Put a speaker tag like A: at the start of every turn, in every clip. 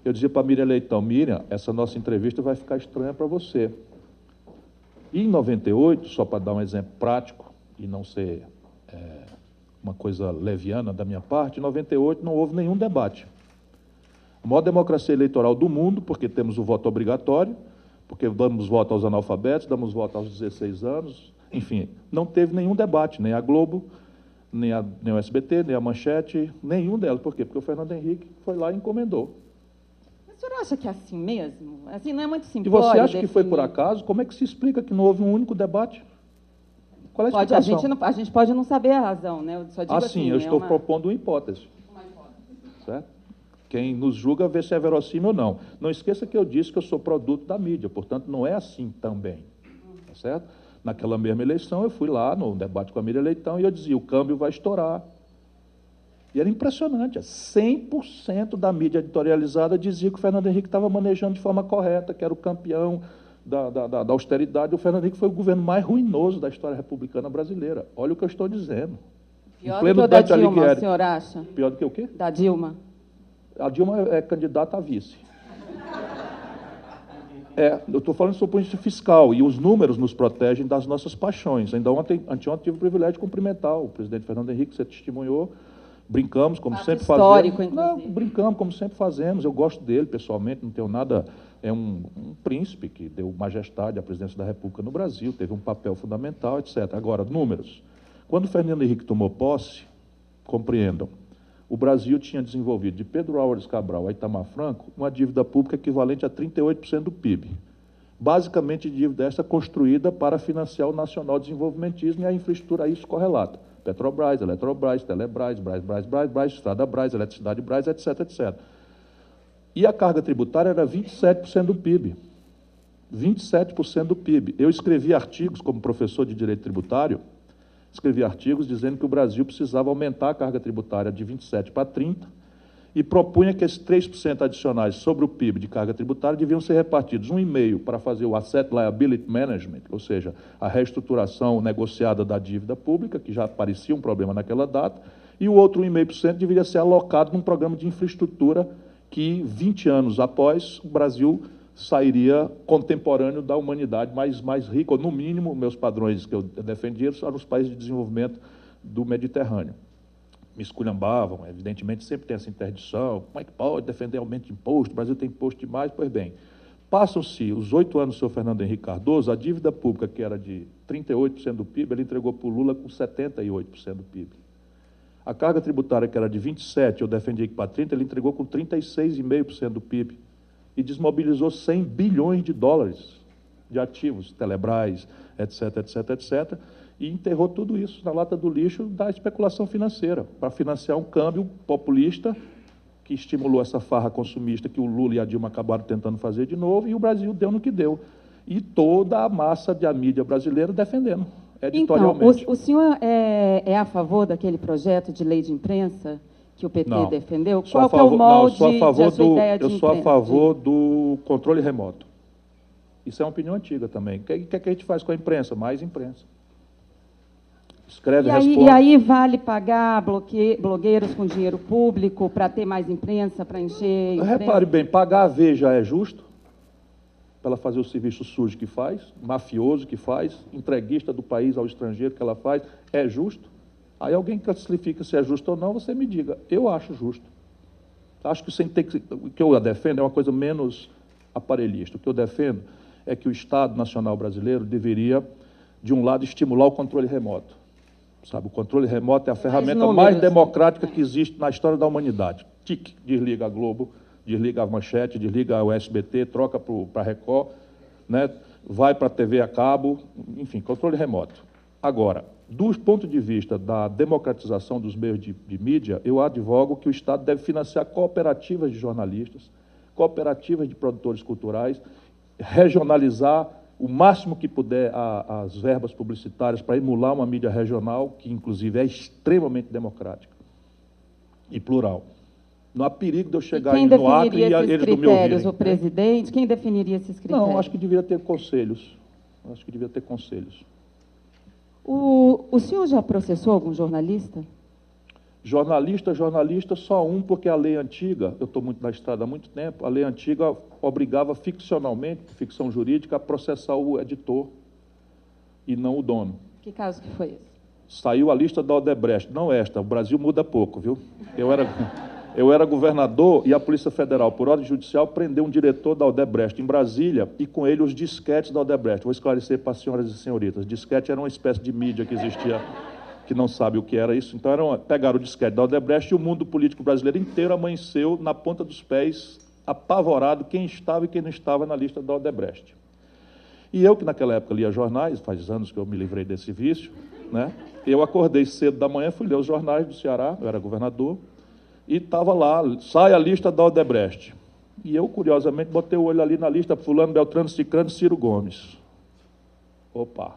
A: Eu dizia para a Miriam Leitão: Miriam, essa nossa entrevista vai ficar estranha para você. E em 98, só para dar um exemplo prático, e não ser uma coisa leviana da minha parte, em 98 não houve nenhum debate. A maior democracia eleitoral do mundo, porque temos o voto obrigatório, porque damos voto aos analfabetos, damos voto aos 16 anos, enfim, não teve nenhum debate, nem a Globo, nem o SBT, nem a Manchete, nenhum delas. Por quê? Porque o Fernando Henrique foi lá e encomendou.
B: Mas o senhor acha que é assim mesmo? Assim, não é muito
A: E
B: simplório
A: você acha que
B: definir?
A: foi por acaso? Como é que se explica que não houve um único debate? Qual é a
B: A
A: explicação?
B: a gente pode não saber a razão, né? Eu só digo
A: Assim, eu estou
B: uma...
A: propondo uma hipótese. Certo? Quem nos julga vê se é verossímil ou não. Não esqueça que eu disse que eu sou produto da mídia, portanto, não é assim também. Tá certo? Naquela mesma eleição, eu fui lá no debate com a Miriam Leitão e eu dizia: o câmbio vai estourar. E era impressionante, 100% da mídia editorializada dizia que o Fernando Henrique estava manejando de forma correta, que era o campeão da austeridade. O Fernando Henrique foi o governo mais ruinoso da história republicana brasileira. Olha o que eu estou dizendo.
B: Pior do que o da Dilma, o senhor acha?
A: Pior do que o quê?
B: Da Dilma.
A: A Dilma é candidata a vice. Eu estou falando sobre o ponto de vista fiscal, e os números nos protegem das nossas paixões. Ainda anteontem tive o privilégio de cumprimentar o presidente Fernando Henrique, que você testemunhou. Brincamos, como sempre
B: histórico,
A: fazemos.
B: Inclusive.
A: Não, brincamos, como sempre fazemos. Eu gosto dele pessoalmente, não tenho nada. É um príncipe que deu majestade à presidência da República no Brasil, teve um papel fundamental, etc. Agora, números. Quando o Fernando Henrique tomou posse, compreendam, o Brasil tinha desenvolvido, de Pedro Álvares Cabral a Itamar Franco, uma dívida pública equivalente a 38% do PIB. Basicamente, dívida essa construída para financiar o nacional desenvolvimentismo e a infraestrutura a isso correlata. Petrobras, Eletrobras, Telebrás, Brás, Estrada Brás, Eletricidade Brás, etc, etc. E a carga tributária era 27% do PIB. 27% do PIB. Eu escrevi artigos como professor de direito tributário, escrevi artigos dizendo que o Brasil precisava aumentar a carga tributária de 27% para 30%, e propunha que esses 3% adicionais sobre o PIB de carga tributária deviam ser repartidos 1,5% para fazer o Asset Liability Management, ou seja, a reestruturação negociada da dívida pública, que já parecia um problema naquela data, e o outro 1,5% deveria ser alocado num programa de infraestrutura que, 20 anos após, o Brasil sairia contemporâneo da humanidade mais rica, ou no mínimo, meus padrões que eu defendia eram os países de desenvolvimento do Mediterrâneo. Me esculhambavam, evidentemente sempre tem essa interdição: como é que pode defender aumento de imposto, o Brasil tem imposto demais. Pois bem, passam-se os 8 anos do senhor Fernando Henrique Cardoso, a dívida pública, que era de 38% do PIB, ele entregou para o Lula com 78% do PIB. A carga tributária, que era de 27%, eu defendia que para 30%, ele entregou com 36,5% do PIB, e desmobilizou 100 bilhões de dólares de ativos, Telebrás, etc, etc, etc, e enterrou tudo isso na lata do lixo da especulação financeira, para financiar um câmbio populista que estimulou essa farra consumista que o Lula e a Dilma acabaram tentando fazer de novo, e o Brasil deu no que deu. E toda a massa da mídia brasileira defendendo, editorialmente.
B: Então, o senhor é a favor daquele projeto de lei de imprensa que o PT defendeu? Qual que é o molde da sua ideia de imprensa?
A: Eu sou a favor do controle remoto. Isso é uma opinião antiga também. O que é que a gente faz com a imprensa? Mais imprensa. Escreve, responde.
B: E aí vale pagar blogueiros com dinheiro público para ter mais imprensa, para encher imprensa?
A: Repare bem, pagar a Veja é justo? Para ela fazer o serviço sujo que faz, mafioso que faz, entreguista do país ao estrangeiro que ela faz, é justo? Aí alguém classifica se é justo ou não, você me diga. Eu acho justo. Acho que o que eu defendo é uma coisa menos aparelhista. O que eu defendo é que o Estado Nacional Brasileiro deveria, de um lado, estimular o controle remoto. Sabe, o controle remoto é a ferramenta mais democrática que existe na história da humanidade. Tic, desliga a Globo, desliga a Manchete, desliga o SBT, troca para a Record, né? Vai para a TV a cabo, enfim, controle remoto. Agora, do ponto de vista da democratização dos meios de mídia, eu advogo que o Estado deve financiar cooperativas de jornalistas, cooperativas de produtores culturais, regionalizar o máximo que puder as verbas publicitárias para emular uma mídia regional, que inclusive é extremamente democrática e plural. Não há perigo de eu chegar no Acre e eles do meu ouvirem.
B: O presidente? Quem definiria esses critérios?
A: Não, acho que deveria ter conselhos. Acho que devia ter conselhos.
B: O senhor já processou algum jornalista?
A: Jornalista, só um, porque a lei antiga, eu estou muito na estrada há muito tempo, a lei antiga obrigava ficcionalmente, ficção jurídica, a processar o editor e não o dono.
B: Que caso que foi esse?
A: Saiu a lista da Odebrecht, não esta, o Brasil muda pouco, viu? Eu era governador e a Polícia Federal, por ordem judicial, prendeu um diretor da Odebrecht em Brasília e com ele os disquetes da Odebrecht. Vou esclarecer para as senhoras e senhoritas. Disquete era uma espécie de mídia que existia, que não sabe o que era isso. Então pegaram o disquete da Odebrecht e o mundo político brasileiro inteiro amanheceu na ponta dos pés, apavorado, quem estava e quem não estava na lista da Odebrecht. E eu, que naquela época lia jornais, faz anos que eu me livrei desse vício, né? Eu acordei cedo da manhã, fui ler os jornais do Ceará, eu era governador, e estava lá, sai a lista da Odebrecht. E eu, curiosamente, botei o olho ali na lista, fulano, Beltrano, Cicrano, Ciro Gomes. Opa!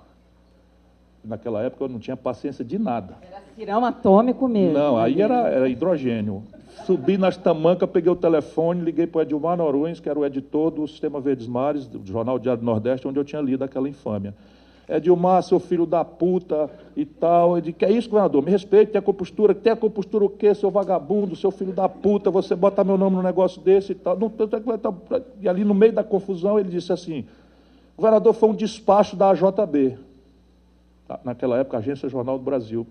A: Naquela época eu não tinha paciência de nada.
B: Era cirão atômico mesmo.
A: Não, aí era hidrogênio. Subi nas tamancas, peguei o telefone, liguei para o Edilmar Noruens, que era o editor do Sistema Verdes Mares, do Jornal Diário do Nordeste, onde eu tinha lido aquela infâmia. Edilmar, seu filho da puta e tal. Ele disse, que é isso, governador? Me respeite, tem a compostura o quê, seu vagabundo, seu filho da puta, você bota meu nome num negócio desse e tal. E ali no meio da confusão ele disse assim, governador, foi um despacho da AJB. Naquela época, Agência Jornal do Brasil.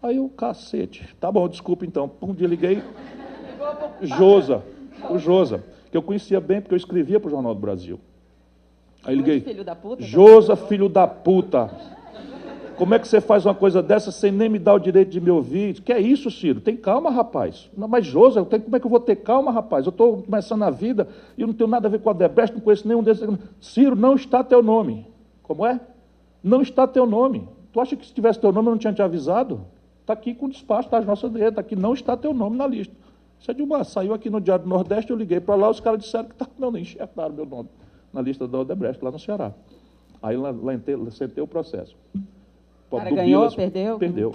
A: Aí eu, cacete, tá bom, desculpa então. Um dia liguei, o Josa, que eu conhecia bem porque eu escrevia para o Jornal do Brasil. Aí liguei,
B: filho da puta,
A: Josa, filho da puta, como é que você faz uma coisa dessa sem nem me dar o direito de me ouvir? Que é isso, Ciro? Tem calma, rapaz. Não, mas Josa, como é que eu vou ter calma, rapaz? Eu estou começando a vida e eu não tenho nada a ver com a Odebrecht, não conheço nenhum desses. Ciro, não está teu nome. Como é? Não está teu nome. Tu acha que se tivesse teu nome eu não tinha te avisado? Está aqui com o despacho, está as nossas direitas, aqui não está teu nome na lista. Isso é de uma, saiu aqui no Diário do Nordeste, eu liguei para lá, os caras disseram que não, nem enxergaram meu nome na lista da Odebrecht, lá no Ceará. Aí lá sentei o processo.
B: O cara ganhou, perdeu?
A: Perdeu.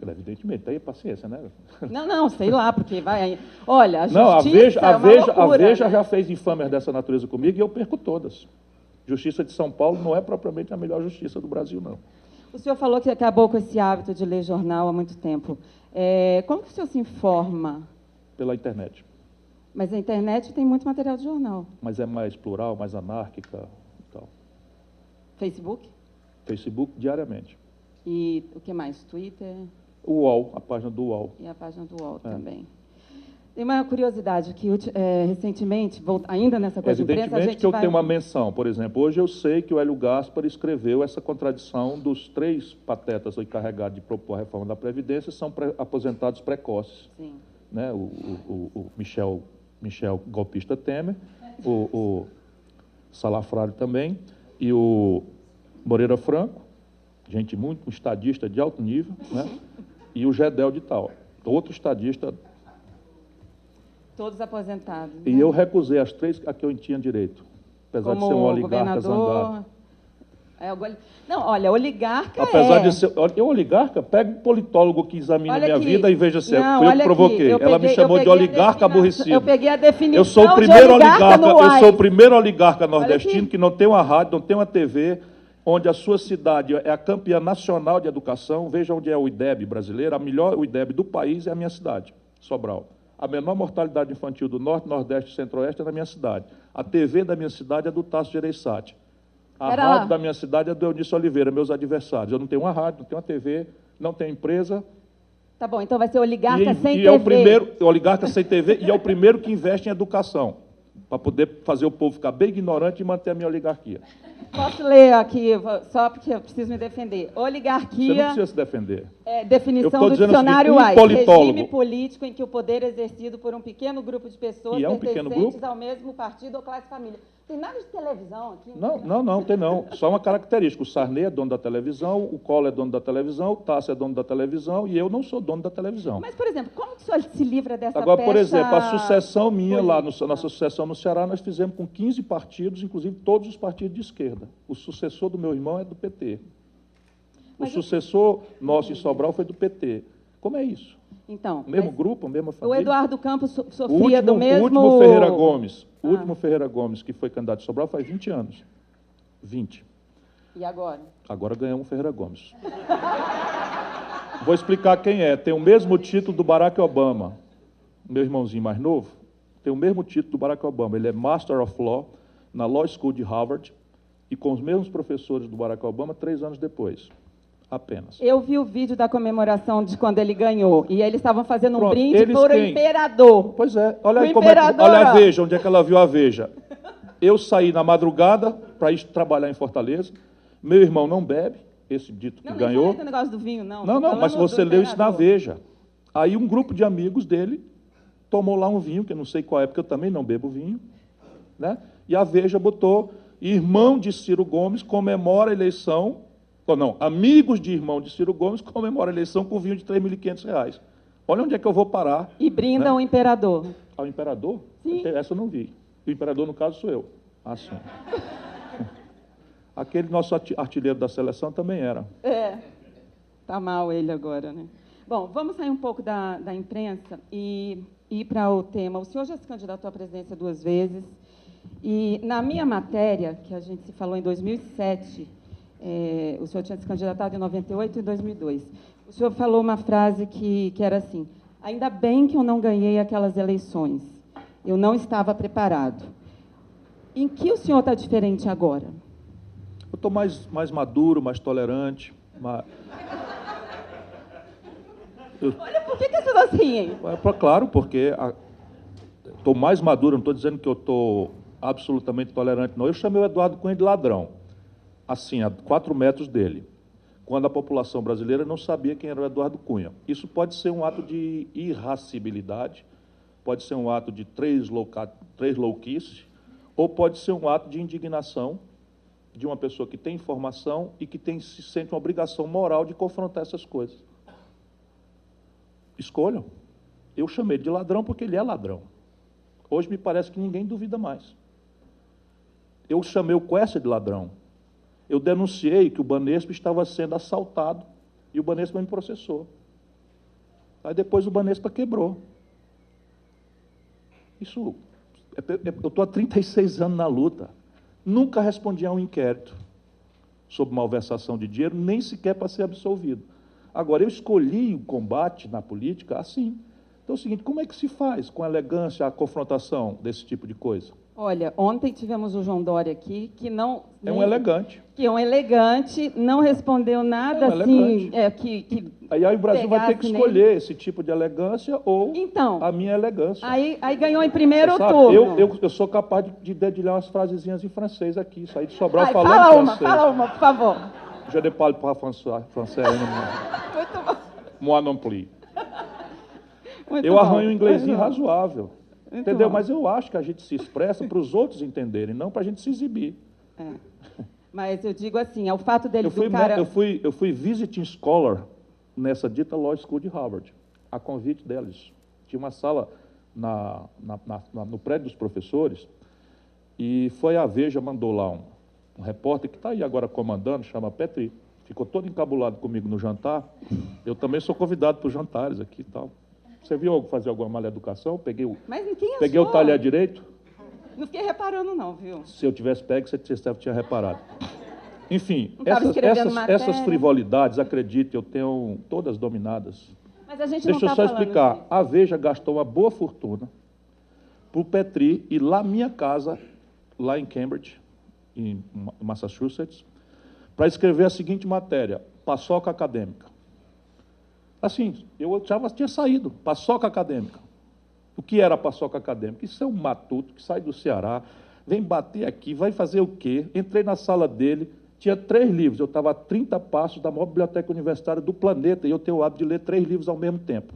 A: Evidentemente, tem paciência, né?
B: Não, sei lá, porque vai... Olha, a justiça
A: a Veja
B: né?
A: já fez infâmias dessa natureza comigo e eu perco todas. Justiça de São Paulo não é propriamente a melhor justiça do Brasil, não.
B: O senhor falou que acabou com esse hábito de ler jornal há muito tempo. Como que o senhor se informa?
A: Pela internet.
B: Mas a internet tem muito material de jornal.
A: Mas é mais plural, mais anárquica e tal.
B: Facebook?
A: Facebook diariamente.
B: E o que mais? Twitter?
A: O UOL, a página do UOL.
B: E a página do UOL também. Tem uma curiosidade que recentemente, ainda nessa coisa de imprensa, a gente
A: eu tenho uma menção. Por exemplo, hoje eu sei que o Hélio Gaspar escreveu essa contradição dos 3 patetas encarregados de propor a reforma da Previdência, são aposentados precoces.
B: Sim.
A: Né? O Michel golpista Temer, o Salafrário também, e o Moreira Franco, gente muito, um estadista de alto nível, né? E o Gedel de Tal, outro estadista.
B: Todos aposentados. Né?
A: E eu recusei as 3 a que eu tinha direito, apesar de ser um oligarca zangado.
B: Não, olha, oligarca
A: apesar de ser... Eu, oligarca, pega um politólogo que examine a minha vida e veja se eu que provoquei. Ela me chamou de oligarca aborrecido.
B: Eu peguei a definição
A: eu sou o primeiro eu sou o primeiro oligarca nordestino que não tem uma rádio, não tem uma TV, onde a sua cidade é a campeã nacional de educação. Veja onde é o IDEB brasileiro. A melhor IDEB do país é a minha cidade, Sobral. A menor mortalidade infantil do Norte, Nordeste e Centro-Oeste é na minha cidade. A TV da minha cidade é do Tasso Gereissati. A rádio da minha cidade é do Eunício Oliveira, meus adversários. Eu não tenho uma rádio, não tenho uma TV, não tenho empresa.
B: Tá bom, então vai ser oligarca sem TV.
A: É o primeiro, oligarca sem TV, e é o primeiro que investe em educação, para poder fazer o povo ficar bem ignorante e manter a minha oligarquia.
B: Posso ler aqui, só porque eu preciso me defender. Oligarquia...
A: Você não precisa se defender.
B: Definição do dicionário Wise. Regime político em que o poder é exercido por um pequeno grupo de pessoas pertencentes ao mesmo partido ou classe família. Tem nada de televisão aqui?
A: Não, tem não. Só uma característica. O Sarney é dono da televisão, o Collor é dono da televisão, o Tasso é dono da televisão e eu não sou dono da televisão.
B: Mas, por exemplo, como que o senhor se livra dessa
A: Agora, por exemplo, a sucessão minha lá, nossa sucessão no Ceará, nós fizemos com 15 partidos, inclusive todos os partidos de esquerda. O sucessor do meu irmão é do PT. O sucessor nosso em Sobral foi do PT. Como é isso?
B: Então,
A: o mesmo grupo, a mesma família?
B: O Eduardo Campos sofria do mesmo...
A: O último Ferreira Gomes, o último Ferreira Gomes, que foi candidato de Sobral, faz 20 anos. 20.
B: E agora?
A: Agora ganhamos um Ferreira Gomes. Vou explicar quem é. Tem o mesmo título do Barack Obama. Meu irmãozinho mais novo tem o mesmo título do Barack Obama. Ele é Master of Law na Law School de Harvard e com os mesmos professores do Barack Obama 3 anos depois. Apenas.
B: Eu vi o vídeo da comemoração de quando ele ganhou. E eles estavam fazendo um brinde por o imperador.
A: Pois é. Olha aí como olha a Veja, onde é que ela viu a Veja. Eu saí na madrugada para ir trabalhar em Fortaleza. Meu irmão não bebe, esse dito que ganhou. Não,
B: não é negócio do vinho, não.
A: Não, mas você leu isso na Veja. Aí um grupo de amigos dele tomou lá um vinho, que eu não sei qual é, porque eu também não bebo vinho, né? E a Veja botou, irmão de Ciro Gomes comemora a eleição, ou não, amigos de irmão de Ciro Gomes comemora a eleição com vinho de R$ 3.500. Olha onde é que eu vou parar.
B: E brindam o imperador.
A: Ao imperador?
B: Sim.
A: Essa eu não vi. O imperador, no caso, sou eu. Ah, sim. Aquele nosso artilheiro da seleção também era.
B: É. Tá mal ele agora, né? Bom, vamos sair um pouco da imprensa e ir para o tema. O senhor já se candidatou à presidência 2 vezes. E na minha matéria, que a gente se falou em 2007, o senhor tinha se candidatado em 98 e 2002. O senhor falou uma frase que era assim: ainda bem que eu não ganhei aquelas eleições. Eu não estava preparado. Em que o senhor está diferente agora?
A: Eu estou mais maduro, mais tolerante.
B: Olha, por que as pessoas riem?
A: Claro, porque estou mais maduro, não estou dizendo que eu estou absolutamente tolerante, não. Eu chamei o Eduardo Cunha de ladrão, assim, a 4 metros dele, quando a população brasileira não sabia quem era o Eduardo Cunha. Isso pode ser um ato de irascibilidade, pode ser um ato de três louquices, ou pode ser um ato de indignação de uma pessoa que tem informação e que se sente uma obrigação moral de confrontar essas coisas. Escolham. Eu chamei de ladrão porque ele é ladrão. Hoje me parece que ninguém duvida mais. Eu chamei o Quércia de ladrão. Eu denunciei que o Banespa estava sendo assaltado e o Banespa me processou. Aí depois o Banespa quebrou. Isso, eu estou há 36 anos na luta. Nunca respondi a um inquérito sobre malversação de dinheiro, nem sequer para ser absolvido. Agora, eu escolhi o combate na política assim. Então é o seguinte, como é que se faz com elegância a confrontação desse tipo de coisa?
B: Olha, ontem tivemos o João Dória aqui, que não...
A: É um elegante.
B: Que é um elegante, não respondeu nada assim...
A: Aí o Brasil vai ter que escolher esse tipo de elegância ou a minha elegância.
B: Aí ganhou em primeiro turno.
A: Eu sou capaz de dedilhar umas frasezinhas em francês aqui, sair de Sobral falando francês.
B: Fala uma, por favor.
A: Je ne parle pas français.
B: Muito bom.
A: Moi non plus.
B: Muito
A: eu
B: bom.
A: arranho um inglesinho razoável. Entendeu? Mas eu acho que a gente se expressa para os outros entenderem, não para a gente se exibir.
B: Mas eu digo assim, é o fato dele
A: Eu fui visiting scholar nessa dita Law School de Harvard, a convite deles. Tinha uma sala no prédio dos professores e foi a Veja, mandou lá um repórter que está aí agora comandando, chama Petri, ficou todo encabulado comigo no jantar. Eu também sou convidado para os jantares aqui e tal. Você viu eu fazer alguma mal educação? Peguei o talher direito?
B: Não fiquei reparando não, viu?
A: Se eu tivesse pego, você tinha reparado. Enfim, essas frivolidades, acredite, eu tenho todas dominadas.
B: Mas a gente
A: Deixa eu só explicar. A Veja gastou uma boa fortuna para o Petri ir lá na minha casa, lá em Cambridge, em Massachusetts, para escrever a seguinte matéria: paçoca acadêmica. Assim, eu já tinha saído, paçoca acadêmica. O que era a paçoca acadêmica? Isso é um matuto que sai do Ceará, vem bater aqui, vai fazer o quê? Entrei na sala dele, tinha 3 livros, eu estava a 30 passos da maior biblioteca universitária do planeta, e eu tenho o hábito de ler 3 livros ao mesmo tempo.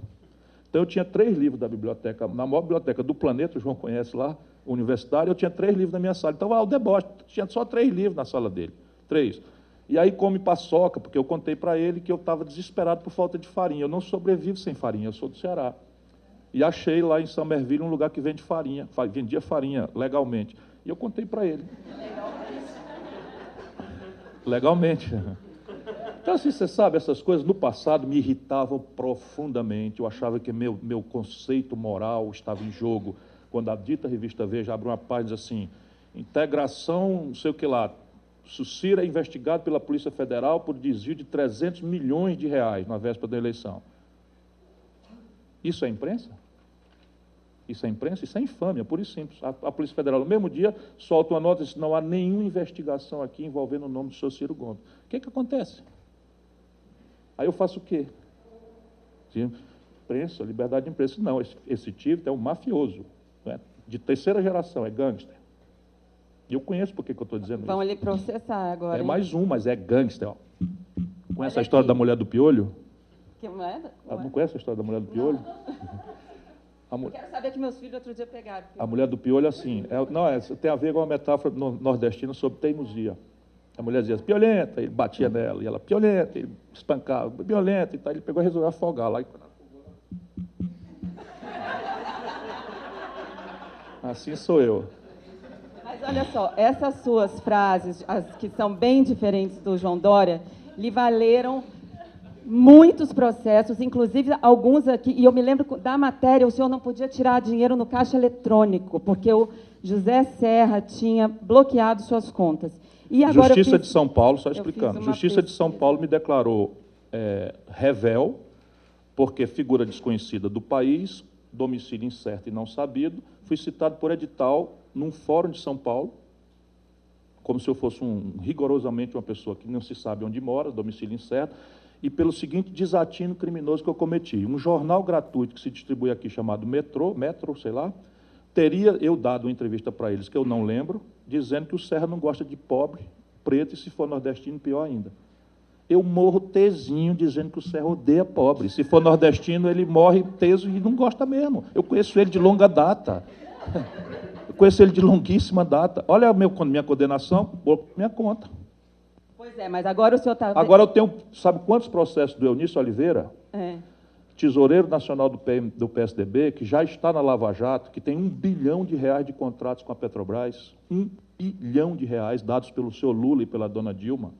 A: Então eu tinha 3 livros da biblioteca, na maior biblioteca do planeta, o João conhece lá, universitária, eu tinha 3 livros na minha sala. Então, o deboche, tinha só 3 livros na sala dele, 3. E aí come paçoca, porque eu contei para ele que eu estava desesperado por falta de farinha. Eu não sobrevivo sem farinha, eu sou do Ceará. E achei lá em Somerville um lugar que vende farinha, vendia farinha legalmente. E eu contei para ele. Legalmente. Então, assim, você sabe, essas coisas no passado me irritavam profundamente. Eu achava que meu conceito moral estava em jogo. Quando a dita revista Veja abre uma página e diz assim, integração, não sei o que lá, Sucira é investigado pela Polícia Federal por desvio de 300 milhões de reais na véspera da eleição. Isso é imprensa? Isso é imprensa? Isso é infâmia, pura e simples. A Polícia Federal, no mesmo dia, solta uma nota e diz: não há nenhuma investigação aqui envolvendo o nome do senhor Ciro Gomes. O que acontece? Aí eu faço o quê? Imprensa, liberdade de imprensa. Não, esse tipo é um mafioso, né? De terceira geração, é gangster. E eu conheço por que eu estou dizendo isso.
B: Vão lhe processar agora.
A: É
B: hein?
A: mais um, mas é gangster. Ó. Conhece
B: Olha
A: a história
B: aqui.
A: da mulher do piolho?
B: Que moeda?
A: Não conhece a história da mulher do piolho?
B: Eu quero saber que meus filhos outro dia pegaram.
A: A mulher do piolho, assim, tem a ver com uma metáfora nordestina sobre teimosia. A mulher dizia: piolenta, ele batia nela, e ela: piolenta, ele espancava, piolenta, e tal. Ele pegou e resolveu afogar lá. Assim sou eu.
B: Mas olha só, essas suas frases, as que são bem diferentes do João Dória, lhe valeram muitos processos, inclusive alguns aqui, e eu me lembro da matéria, o senhor não podia tirar dinheiro no caixa eletrônico, porque o José Serra tinha bloqueado suas contas. E agora
A: Justiça de São Paulo, só explicando,
B: uma
A: Justiça de São Paulo me declarou revel, porque figura desconhecida do país, domicílio incerto e não sabido, fui citado por edital num fórum de São Paulo, como se eu fosse rigorosamente uma pessoa que não se sabe onde mora, domicílio incerto, e pelo seguinte desatino criminoso que eu cometi. Um jornal gratuito que se distribui aqui, chamado Metro, sei lá, teria eu dado uma entrevista para eles, que eu não lembro, dizendo que o Serra não gosta de pobre, preto, e se for nordestino, pior ainda. Eu morro tesinho dizendo que o Serra odeia pobre. Se for nordestino, ele morre teso e não gosta mesmo. Eu conheço ele de longa data. Eu conheço ele de longuíssima data. Olha a minha condenação, minha conta.
B: Pois é, mas agora o senhor está...
A: Agora eu tenho, sabe quantos processos do Eunício Oliveira? Tesoureiro nacional do PSDB, que já está na Lava Jato, que tem R$ 1 bilhão de contratos com a Petrobras, R$ 1 bilhão dados pelo senhor Lula e pela dona Dilma.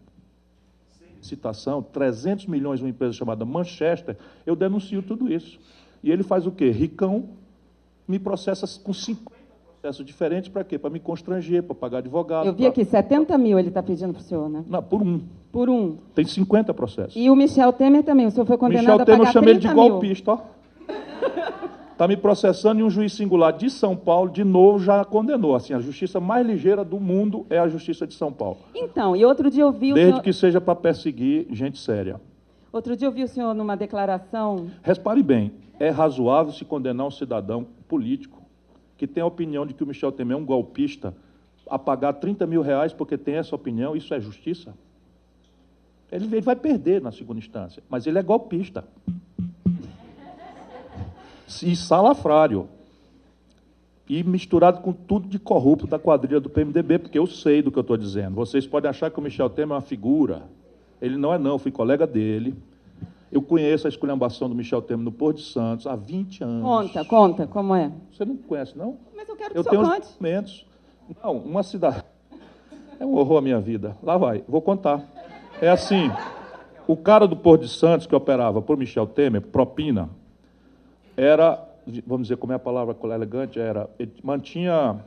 A: Citação, 300 milhões uma empresa chamada Manchester, eu denuncio tudo isso. E ele faz o quê? Ricão me processa com 50 processos diferentes, para quê? Para me constranger, para pagar advogado.
B: Eu vi aqui, 70 mil ele está pedindo para o senhor, né?
A: Não, por um.
B: Por um.
A: Tem 50 processos.
B: E o Michel Temer também, o senhor foi condenado
A: Michel
B: a
A: Temer,
B: pagar
A: eu chamei ele de
B: 30 mil.
A: golpista, ó. Está me processando e um juiz singular de São Paulo, de novo, já condenou. Assim, a justiça mais ligeira do mundo é a justiça de São Paulo.
B: Então, e outro dia eu vi o
A: Desde
B: senhor...
A: que seja para perseguir gente séria.
B: Outro dia eu vi o senhor numa declaração...
A: Repare bem, é razoável se condenar um cidadão político que tem a opinião de que o Michel Temer é um golpista a pagar 30 mil reais porque tem essa opinião? Isso é justiça? Ele vai perder na segunda instância, mas ele é golpista. E salafrário. E misturado com tudo de corrupto da quadrilha do PMDB, porque eu sei do que eu estou dizendo. Vocês podem achar que o Michel Temer é uma figura. Ele não é, não. Eu fui colega dele. Eu conheço a esculhambação do Michel Temer no Porto de Santos há 20 anos.
B: Conta, como é?
A: Você não conhece, não?
B: Mas eu quero que
A: Eu
B: o
A: tenho
B: senhor
A: os
B: conte.
A: documentos. Não, uma cidade... É um horror a minha vida. Lá vai, vou contar. É assim, o cara do Porto de Santos, que operava por Michel Temer, propina, era, vamos dizer, como é a palavra elegante, ele mantinha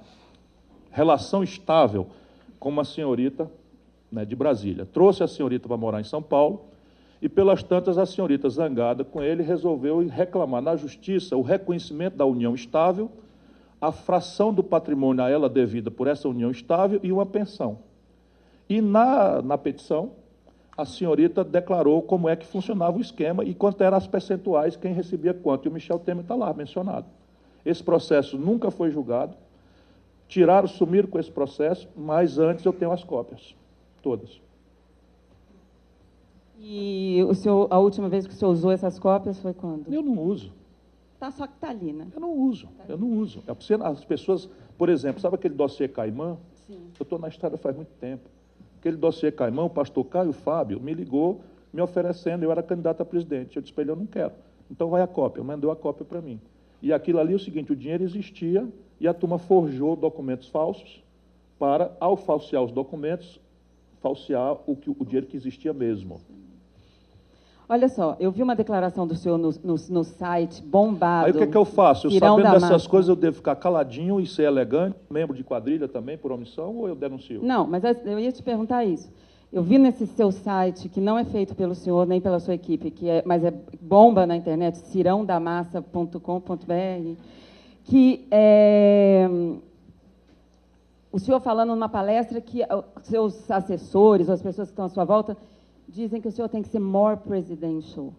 A: relação estável com uma senhorita, né, de Brasília. Trouxe a senhorita para morar em São Paulo e, pelas tantas, a senhorita, zangada com ele, resolveu reclamar na justiça o reconhecimento da união estável, a fração do patrimônio a ela devida por essa união estável e uma pensão. E na petição, a senhorita declarou como é que funcionava o esquema e quanto eram as percentuais, quem recebia quanto. E o Michel Temer está lá mencionado. Esse processo nunca foi julgado, sumiram com esse processo, mas antes eu tenho as cópias, todas.
B: E a última vez que o senhor usou essas cópias foi quando?
A: Eu não uso.
B: Tá, só que está ali, né?
A: Eu não uso. As pessoas, por exemplo, sabe aquele dossiê Caimã?
B: Sim.
A: Eu estou na estrada faz muito tempo. Aquele dossiê Caimã, o pastor Caio Fábio me ligou me oferecendo, eu era candidato a presidente. Eu disse para ele: eu não quero. Então vai a cópia. Mandou a cópia para mim. E aquilo ali é o seguinte: o dinheiro existia e a turma forjou documentos falsos para, ao falsear os documentos, falsear o dinheiro que existia mesmo.
B: Olha só, eu vi uma declaração do senhor no site, bombado.
A: Aí o que é que eu faço? Eu
B: Cirão
A: sabendo
B: da
A: dessas
B: Massa.
A: coisas, eu devo ficar caladinho e ser elegante, membro de quadrilha também, por omissão, ou eu denuncio?
B: Não, mas eu ia te perguntar isso. Eu vi nesse seu site, que não é feito pelo senhor nem pela sua equipe, mas é bomba na internet, cirãodamassa.com.br, que o senhor falando numa palestra que seus assessores, ou as pessoas que estão à sua volta, dizem que o senhor tem que ser more presidential.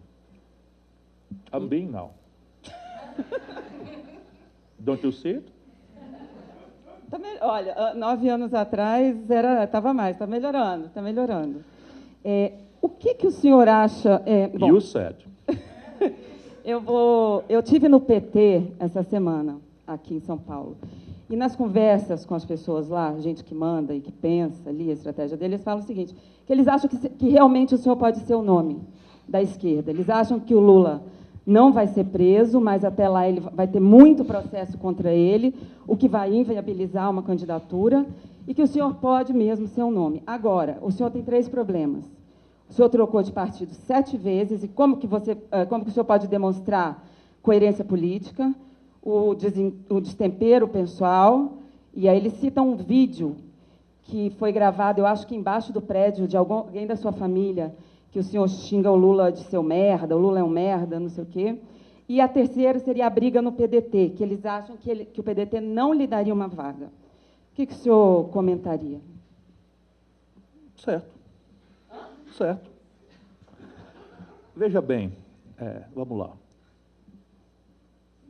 A: I'm being now. Don't you see it?
B: Olha, 9 anos atrás estava mais, está melhorando, está melhorando. O que o senhor acha... bom,
A: You said.
B: eu tive no PT essa semana, aqui em São Paulo, e nas conversas com as pessoas lá, gente que manda e que pensa ali, a estratégia deles, eles falam o seguinte, que eles acham que realmente o senhor pode ser o nome da esquerda. Eles acham que o Lula não vai ser preso, mas até lá ele vai ter muito processo contra ele, o que vai inviabilizar uma candidatura, e que o senhor pode mesmo ser um nome. Agora, o senhor tem 3 problemas. O senhor trocou de partido 7 vezes, e como que o senhor pode demonstrar coerência política, o destempero pessoal, e aí ele cita um vídeo que foi gravado, eu acho que embaixo do prédio de alguém da sua família, que o senhor xinga o Lula de seu merda, o Lula é um merda, não sei o quê. E a terceira seria a briga no PDT, que eles acham que o PDT não lhe daria uma vaga. O que o senhor comentaria?
A: Certo. Certo. Veja bem, vamos lá.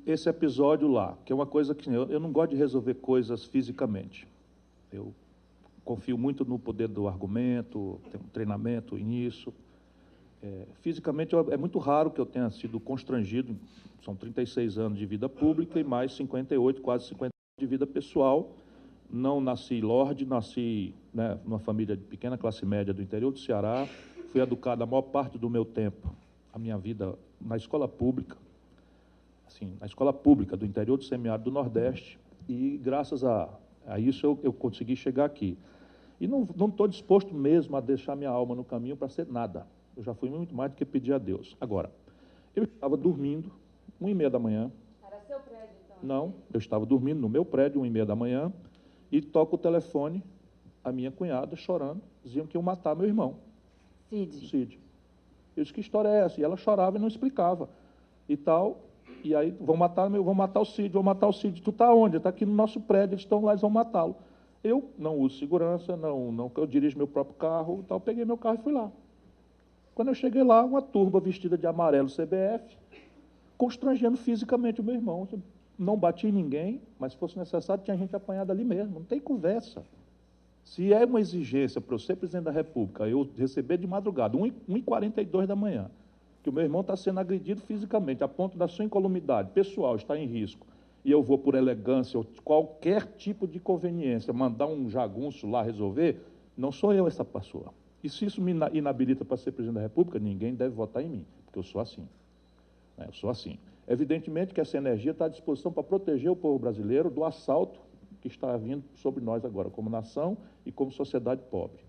A: Esse episódio lá, que é uma coisa que eu não gosto de resolver coisas fisicamente. Eu confio muito no poder do argumento, tenho um treinamento nisso. Fisicamente, é muito raro que eu tenha sido constrangido, são 36 anos de vida pública e mais 58, quase 50 anos de vida pessoal. Não nasci lorde, nasci numa família de pequena classe média do interior do Ceará, fui educado a maior parte do meu tempo, a minha vida na escola pública, assim, na escola pública do interior do semiárido do Nordeste, e graças a isso eu consegui chegar aqui. E não estou disposto mesmo a deixar minha alma no caminho para ser nada. Eu já fui muito mais do que pedir a Deus. Agora, eu estava dormindo, 1h30 da manhã.
B: Era seu prédio, então?
A: Não, eu estava dormindo no meu prédio, 1h30 da manhã, e toco o telefone, a minha cunhada chorando, diziam que iam matar meu irmão. Cid. Eu disse, que história é essa? E ela chorava e não explicava. E tal, e aí, vão matar o Cid, vão matar o Cid. Tu está onde? Está aqui no nosso prédio, eles estão lá, eles vão matá-lo. Eu não uso segurança, eu dirijo meu próprio carro, tal, peguei meu carro e fui lá. Quando eu cheguei lá, uma turba vestida de amarelo CBF, constrangendo fisicamente o meu irmão. Não bati em ninguém, mas se fosse necessário, tinha gente apanhada ali mesmo, não tem conversa. Se é uma exigência para eu ser presidente da República, eu receber de madrugada, 1h42 da manhã, que o meu irmão está sendo agredido fisicamente, a ponto da sua incolumidade pessoal estar em risco, e eu vou por elegância ou qualquer tipo de conveniência, mandar um jagunço lá resolver, não sou eu essa pessoa. E se isso me inabilita para ser presidente da República, ninguém deve votar em mim, porque eu sou assim. Eu sou assim. Evidentemente que essa energia está à disposição para proteger o povo brasileiro do assalto que está vindo sobre nós agora, como nação e como sociedade pobre.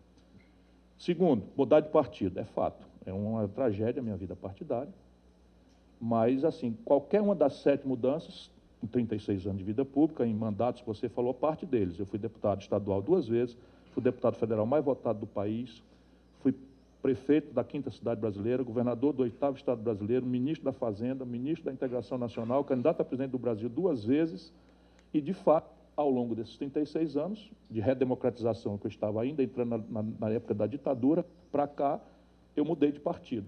A: Segundo, mudar de partido, é fato. É uma tragédia a minha vida partidária. Mas, assim, qualquer uma das 7 mudanças, com 36 anos de vida pública, em mandatos, você falou parte deles. Eu fui deputado estadual 2 vezes, fui deputado federal mais votado do país, fui prefeito da 5ª cidade brasileira, governador do 8º estado brasileiro, ministro da Fazenda, ministro da Integração Nacional, candidato a presidente do Brasil 2 vezes, e, de fato, ao longo desses 36 anos de redemocratização, que eu estava ainda entrando na época da ditadura, para cá, eu mudei de partido.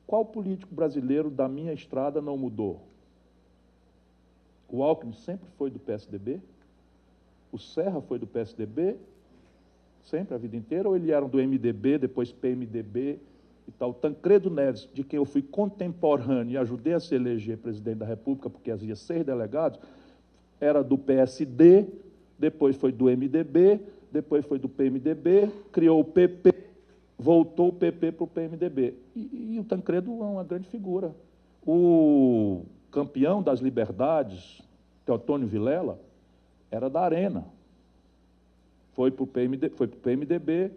A: Qual político brasileiro da minha estrada não mudou? O Alckmin sempre foi do PSDB? O Serra foi do PSDB? Sempre, a vida inteira? Ou eles eram do MDB, depois PMDB e tal? Tancredo Neves, de quem eu fui contemporâneo e ajudei a se eleger presidente da República, porque havia 6 delegados, era do PSD, depois foi do MDB, depois foi do PMDB, criou o PP, voltou o PP para o PMDB. E o Tancredo é uma grande figura. O campeão das liberdades, Teotônio Vilela, era da Arena. Foi para o PMDB,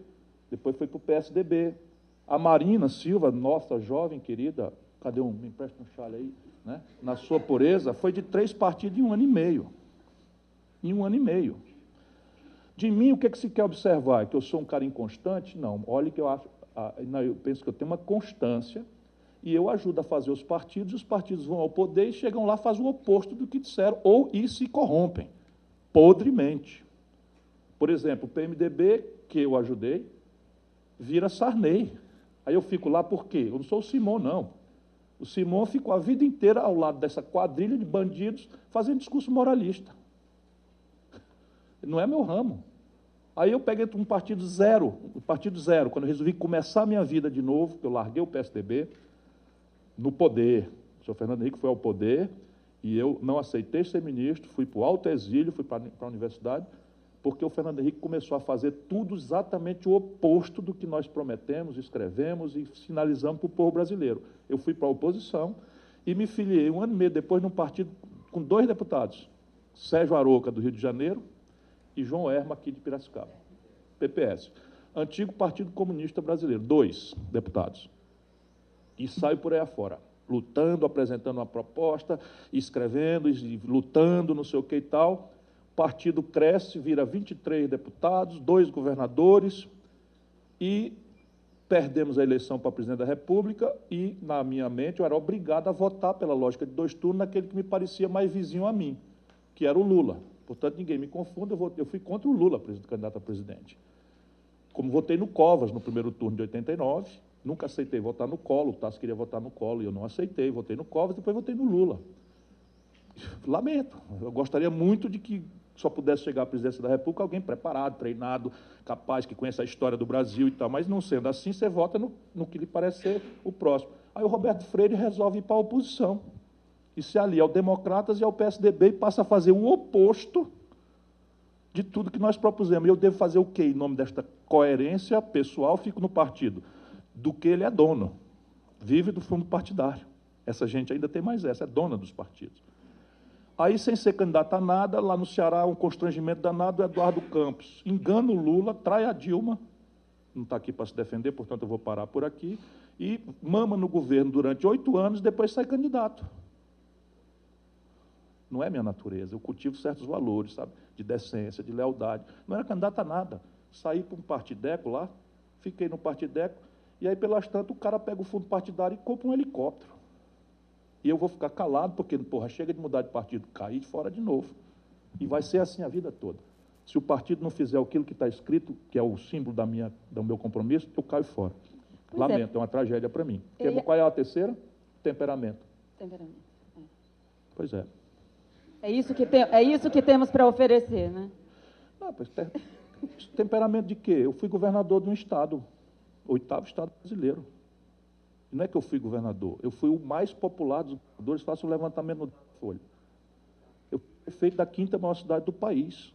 A: depois foi para o PSDB. A Marina Silva, nossa jovem querida, cadê um? Me empresta um chale aí, né? Na sua pureza, foi de 3 partidos em 1 ano e meio. Em 1 ano e meio. De mim, o que se quer observar? Que eu sou um cara inconstante? Não. Olha que eu acho, eu penso que eu tenho uma constância e eu ajudo a fazer os partidos vão ao poder e chegam lá, fazem o oposto do que disseram, e se corrompem, podremente. Por exemplo, o PMDB, que eu ajudei, vira Sarney. Aí eu fico lá por quê? Eu não sou o Simão, não. O Simão ficou a vida inteira ao lado dessa quadrilha de bandidos fazendo discurso moralista. Não é meu ramo. Aí eu peguei um partido zero, quando eu resolvi começar a minha vida de novo, que eu larguei o PSDB, no poder. O senhor Fernando Henrique foi ao poder e eu não aceitei ser ministro, fui para o alto exílio, fui para a universidade, porque o Fernando Henrique começou a fazer tudo exatamente o oposto do que nós prometemos, escrevemos e sinalizamos para o povo brasileiro. Eu fui para a oposição e me filiei 1 ano e meio depois num partido com 2 deputados, Sérgio Aroca, do Rio de Janeiro, e João Erma, aqui de Piracicaba, PPS. Antigo Partido Comunista Brasileiro, 2 deputados. E saio por aí afora, lutando, apresentando uma proposta, escrevendo, lutando, não sei o que e tal. O partido cresce, vira 23 deputados, 2 governadores, e perdemos a eleição para presidente da República, e, na minha mente, eu era obrigado a votar pela lógica de 2 turnos naquele que me parecia mais vizinho a mim, que era o Lula. Portanto, ninguém me confunda, eu fui contra o Lula, candidato a presidente. Como votei no Covas no primeiro turno de 89, nunca aceitei votar no Collor, o Tasso queria votar no Collor e eu não aceitei, votei no Covas, depois votei no Lula. Lamento, eu gostaria muito de que só pudesse chegar à presidência da República alguém preparado, treinado, capaz, que conheça a história do Brasil e tal, mas não sendo assim, você vota no que lhe parece ser o próximo. Aí o Roberto Freire resolve ir para a oposição. E se alia ao Democratas e ao PSDB e passa a fazer o oposto de tudo que nós propusemos. E eu devo fazer o quê? Em nome desta coerência pessoal, fico no partido do que ele é dono. Vive do fundo partidário. Essa gente ainda tem mais essa, é dona dos partidos. Aí, sem ser candidato a nada, lá no Ceará, um constrangimento danado, o Eduardo Campos engana o Lula, trai a Dilma, não está aqui para se defender, portanto eu vou parar por aqui, e mama no governo durante 8 anos, depois sai candidato. Não é minha natureza, eu cultivo certos valores, sabe, de decência, de lealdade. Não era candidato a nada. Saí para um partideco lá, fiquei no partideco, e aí, pelas tantas, o cara pega o fundo partidário e compra um helicóptero. E eu vou ficar calado, porque, porra, chega de mudar de partido, cair fora de novo. E vai ser assim a vida toda. Se o partido não fizer aquilo que está escrito, que é o símbolo do meu compromisso, eu caio fora. Lamento, é uma tragédia para mim. Qual é a terceira? Temperamento.
B: Temperamento.
A: Pois é.
B: É isso que temos para oferecer, né?
A: Não, pois, temperamento de quê? Eu fui governador de um estado, 8º estado brasileiro. E não é que eu fui governador, eu fui o mais popular dos governadores, faço um levantamento no Folha. Eu fui prefeito da 5ª maior cidade do país,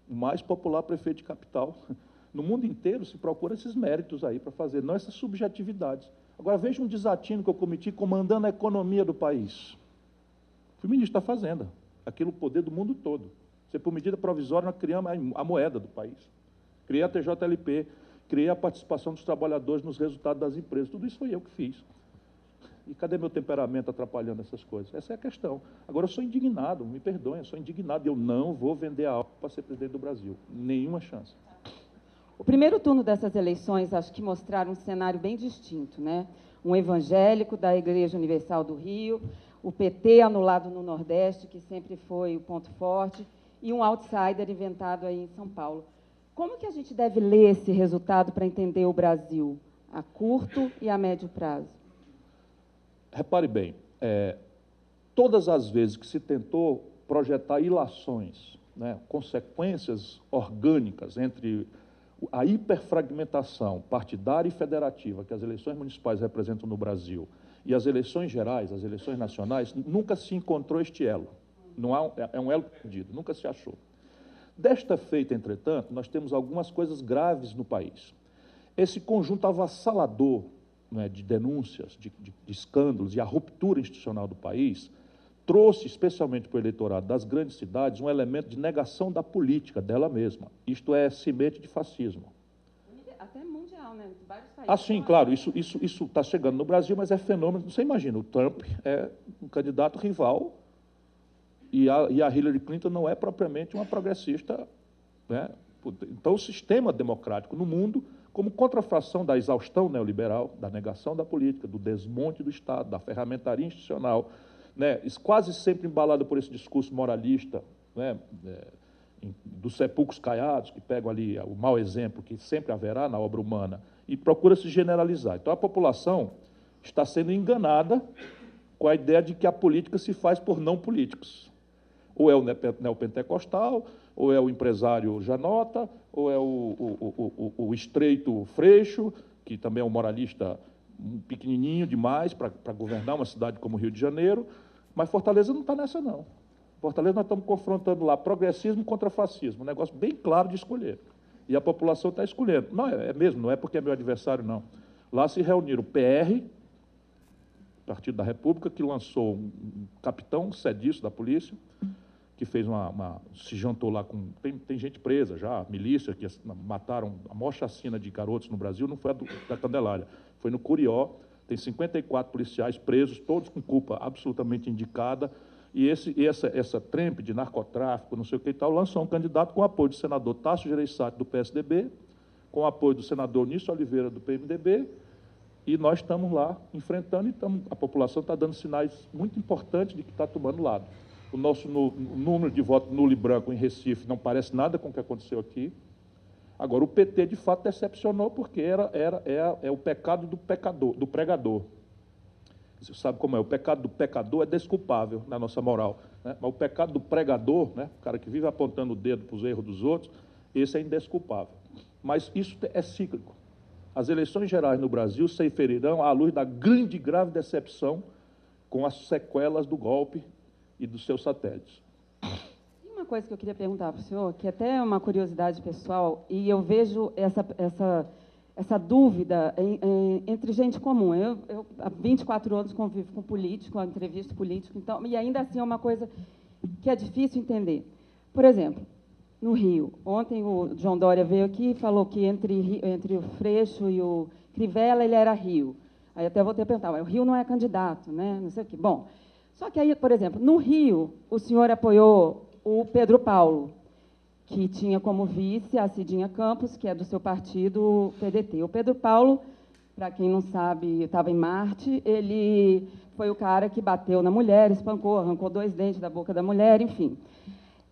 A: o mais popular prefeito de capital. No mundo inteiro se procura esses méritos aí para fazer, não essas subjetividades. Agora veja um desatino que eu cometi comandando a economia do país. Fui ministro da Fazenda. Aquilo, o poder do mundo todo. Você, por medida provisória, nós criamos a moeda do país. Criei a TJLP, criei a participação dos trabalhadores nos resultados das empresas. Tudo isso foi eu que fiz. E cadê meu temperamento atrapalhando essas coisas? Essa é a questão. Agora, eu sou indignado, me perdoem, eu sou indignado. Eu não vou vender a alma para ser presidente do Brasil. Nenhuma chance.
B: O primeiro turno dessas eleições, acho que mostraram um cenário bem distinto, né? Um evangélico da Igreja Universal do Rio, o PT anulado no Nordeste, que sempre foi o ponto forte, e um outsider inventado aí em São Paulo. Como que a gente deve ler esse resultado para entender o Brasil a curto e a médio prazo?
A: Repare bem, todas as vezes que se tentou projetar ilações, né, consequências orgânicas entre a hiperfragmentação partidária e federativa que as eleições municipais representam no Brasil e as eleições gerais, as eleições nacionais, nunca se encontrou este elo. Não há, é um elo perdido, nunca se achou. Desta feita, entretanto, nós temos algumas coisas graves no país. Esse conjunto avassalador, né, de denúncias, de escândalos e a ruptura institucional do país, trouxe, especialmente para o eleitorado das grandes cidades, um elemento de negação da política dela mesma. Isto é semente de fascismo.
B: Até mundial, né? Vários
A: Ah, sim, claro, isso está chegando no Brasil, mas é fenômeno. Você imagina, o Trump é um candidato rival e a Hillary Clinton não é propriamente uma progressista, né? Então, o sistema democrático no mundo, como contrafação da exaustão neoliberal, da negação da política, do desmonte do Estado, da ferramentaria institucional, né? Quase sempre embalado por esse discurso moralista, né? Dos sepulcros caiados, que pegam ali o mau exemplo que sempre haverá na obra humana, e procura se generalizar. Então, a população está sendo enganada com a ideia de que a política se faz por não políticos. Ou é o neopentecostal, ou é o empresário Janota, ou é o estreito Freixo, que também é um moralista pequenininho demais para governar uma cidade como Rio de Janeiro, mas Fortaleza não está nessa, não. Fortaleza nós estamos confrontando lá progressismo contra fascismo, um negócio bem claro de escolher. E a população está escolhendo. Não, é mesmo, não é porque é meu adversário, não. Lá se reuniram o PR, Partido da República, que lançou um capitão sediço da polícia, que fez se jantou lá com... Tem gente presa já, milícia, que mataram a maior chacina de garotos no Brasil, não foi a da Candelária, foi no Curió, tem 54 policiais presos, todos com culpa absolutamente indicada, e essa trempe de narcotráfico, não sei o que e tal, lançou um candidato com apoio do senador Tasso Gereissati, do PSDB, com apoio do senador Nício Oliveira, do PMDB, e nós estamos lá enfrentando, e a população está dando sinais muito importantes de que está tomando lado. O nosso número de votos nulo e branco em Recife não parece nada com o que aconteceu aqui. Agora, o PT, de fato, decepcionou, porque é o pecado do pregador. Você sabe como é? O pecado do pecador é desculpável na nossa moral, né? Mas o pecado do pregador, né? O cara que vive apontando o dedo para os erros dos outros, esse é indesculpável. Mas isso é cíclico. As eleições gerais no Brasil se ferirão à luz da grande e grave decepção com as sequelas do golpe e dos seus satélites.
B: E uma coisa que eu queria perguntar para o senhor, que até é uma curiosidade pessoal, e eu vejo essa dúvida entre gente comum. Eu há 24 anos convivo com político, entrevisto político, então, e ainda assim é uma coisa que é difícil entender. Por exemplo, no Rio, ontem o João Dória veio aqui e falou que entre o Freixo e o Crivella ele era Rio. Aí até vou ter que perguntar, o Rio não é candidato, né? Não sei o quê. Bom, só que aí, por exemplo, no Rio, o senhor apoiou o Pedro Paulo, que tinha como vice a Cidinha Campos, que é do seu partido PDT. O Pedro Paulo, para quem não sabe, estava em Marte, ele foi o cara que bateu na mulher, espancou, arrancou 2 dentes da boca da mulher, enfim.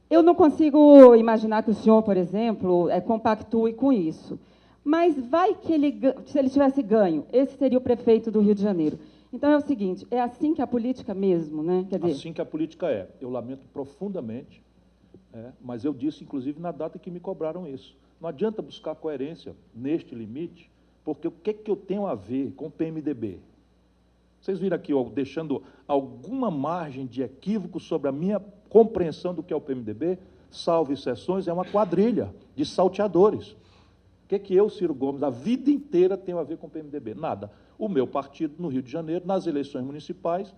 B: Eu não consigo imaginar que o senhor, por exemplo, compactue com isso. Mas vai que se ele tivesse ganho, esse seria o prefeito do Rio de Janeiro. Então é o seguinte, é assim que a política mesmo, né? Quer dizer,
A: assim que a política é. Eu lamento profundamente, mas eu disse, inclusive, na data que me cobraram isso. Não adianta buscar coerência neste limite, porque o que eu tenho a ver com o PMDB? Vocês viram aqui, ó, deixando alguma margem de equívoco sobre a minha compreensão do que é o PMDB? Salvo exceções, é uma quadrilha de salteadores. O que eu, Ciro Gomes, a vida inteira tenho a ver com o PMDB? Nada. O meu partido, no Rio de Janeiro, nas eleições municipais,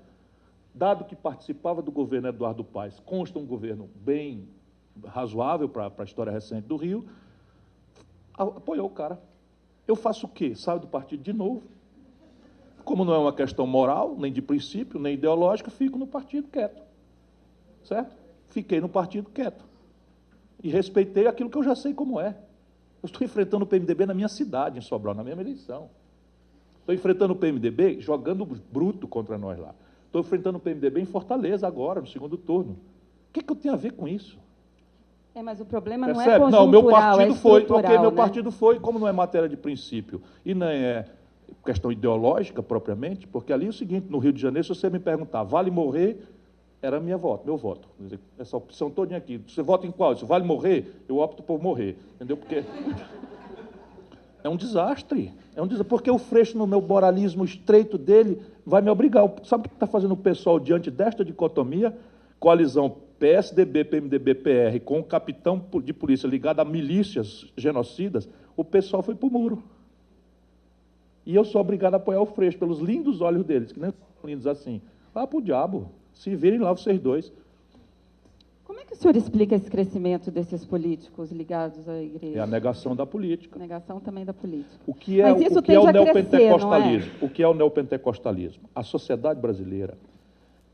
A: dado que participava do governo Eduardo Paes, consta um governo bem razoável para a história recente do Rio, apoiou o cara. Eu faço o quê? Saio do partido de novo. Como não é uma questão moral, nem de princípio, nem ideológica, fico no partido quieto. Certo? Fiquei no partido quieto. E respeitei aquilo que eu já sei como é. Eu estou enfrentando o PMDB na minha cidade, em Sobral, na mesma eleição. Estou enfrentando o PMDB jogando bruto contra nós lá. Estou enfrentando o PMDB em Fortaleza agora, no segundo turno. O que eu tenho a ver com isso?
B: mas o problema não
A: Percebe?
B: é conjuntural,
A: não, meu partido foi, meu
B: né?
A: partido foi, como não é matéria de princípio, e nem é questão ideológica propriamente, porque ali é o seguinte, no Rio de Janeiro, se você me perguntar, vale morrer, era meu voto. Quer dizer, essa opção toda aqui. Você vota em qual? Se vale morrer, eu opto por morrer. Entendeu? Porque é um desastre. Porque o Freixo, no meu moralismo estreito dele, vai me obrigar. Sabe o que está fazendo o pessoal diante desta dicotomia? Coalizão PSDB, PMDB, PR, com o capitão de polícia ligado a milícias genocidas, o pessoal foi para o muro. E eu sou obrigado a apoiar o Freixo pelos lindos olhos deles, que nem são lindos assim. Vá para o diabo. Se virem lá vocês dois.
B: Como é que o o senhor explica esse crescimento desses políticos ligados à igreja?
A: É a negação da política.
B: Negação também da política.
A: O que é,
B: Mas isso
A: o que é o
B: tende a crescer,
A: neopentecostalismo?
B: não é?
A: O que é o neopentecostalismo? A sociedade brasileira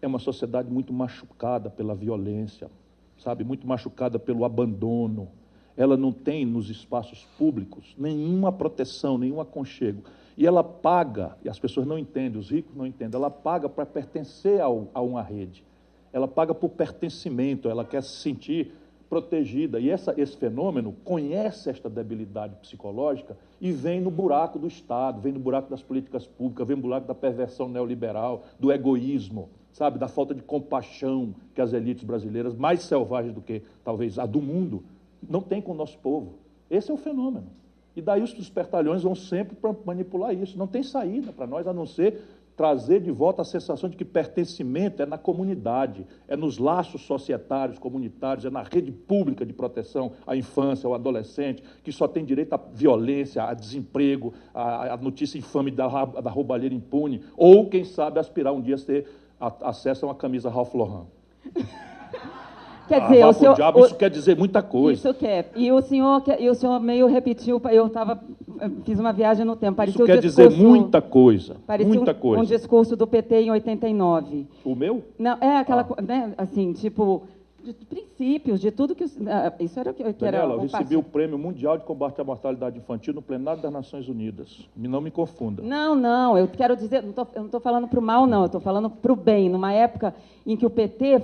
A: é uma sociedade muito machucada pela violência, sabe? Muito machucada pelo abandono. Ela não tem nos espaços públicos nenhuma proteção, nenhum aconchego. E ela paga, e as pessoas não entendem, os ricos não entendem, ela paga para pertencer a uma rede. Ela paga por pertencimento, ela quer se sentir protegida. E esse fenômeno conhece esta debilidade psicológica e vem no buraco do Estado, vem no buraco das políticas públicas, vem no buraco da perversão neoliberal, do egoísmo, sabe, da falta de compaixão que as elites brasileiras, mais selvagens do que talvez a do mundo, não têm com o nosso povo. Esse é o fenômeno. E daí os espertalhões vão sempre para manipular isso. Não tem saída para nós, a não ser trazer de volta a sensação de que pertencimento é na comunidade, é nos laços societários, comunitários, é na rede pública de proteção à infância, ao adolescente, que só tem direito à violência, a desemprego, à notícia infame da roubalheira impune, ou, quem sabe, aspirar um dia a ter acesso a uma camisa Ralph Lauren.
B: Quer dizer, o senhor,
A: diabo, isso quer dizer muita coisa.
B: Isso quer. E o senhor meio repetiu, fiz uma viagem no tempo.
A: Isso quer dizer muita coisa, muita coisa.
B: Um discurso do PT em 89.
A: O meu?
B: Não, é aquela, né, assim, tipo, de princípios, de tudo que... Isso era o que
A: Daniela,
B: era...
A: eu recebi o Prêmio Mundial de Combate à Mortalidade Infantil no plenário das Nações Unidas. Não me confunda.
B: Não, eu quero dizer, eu não estou falando para o mal, não, eu estou falando para o bem. Numa época em que o PT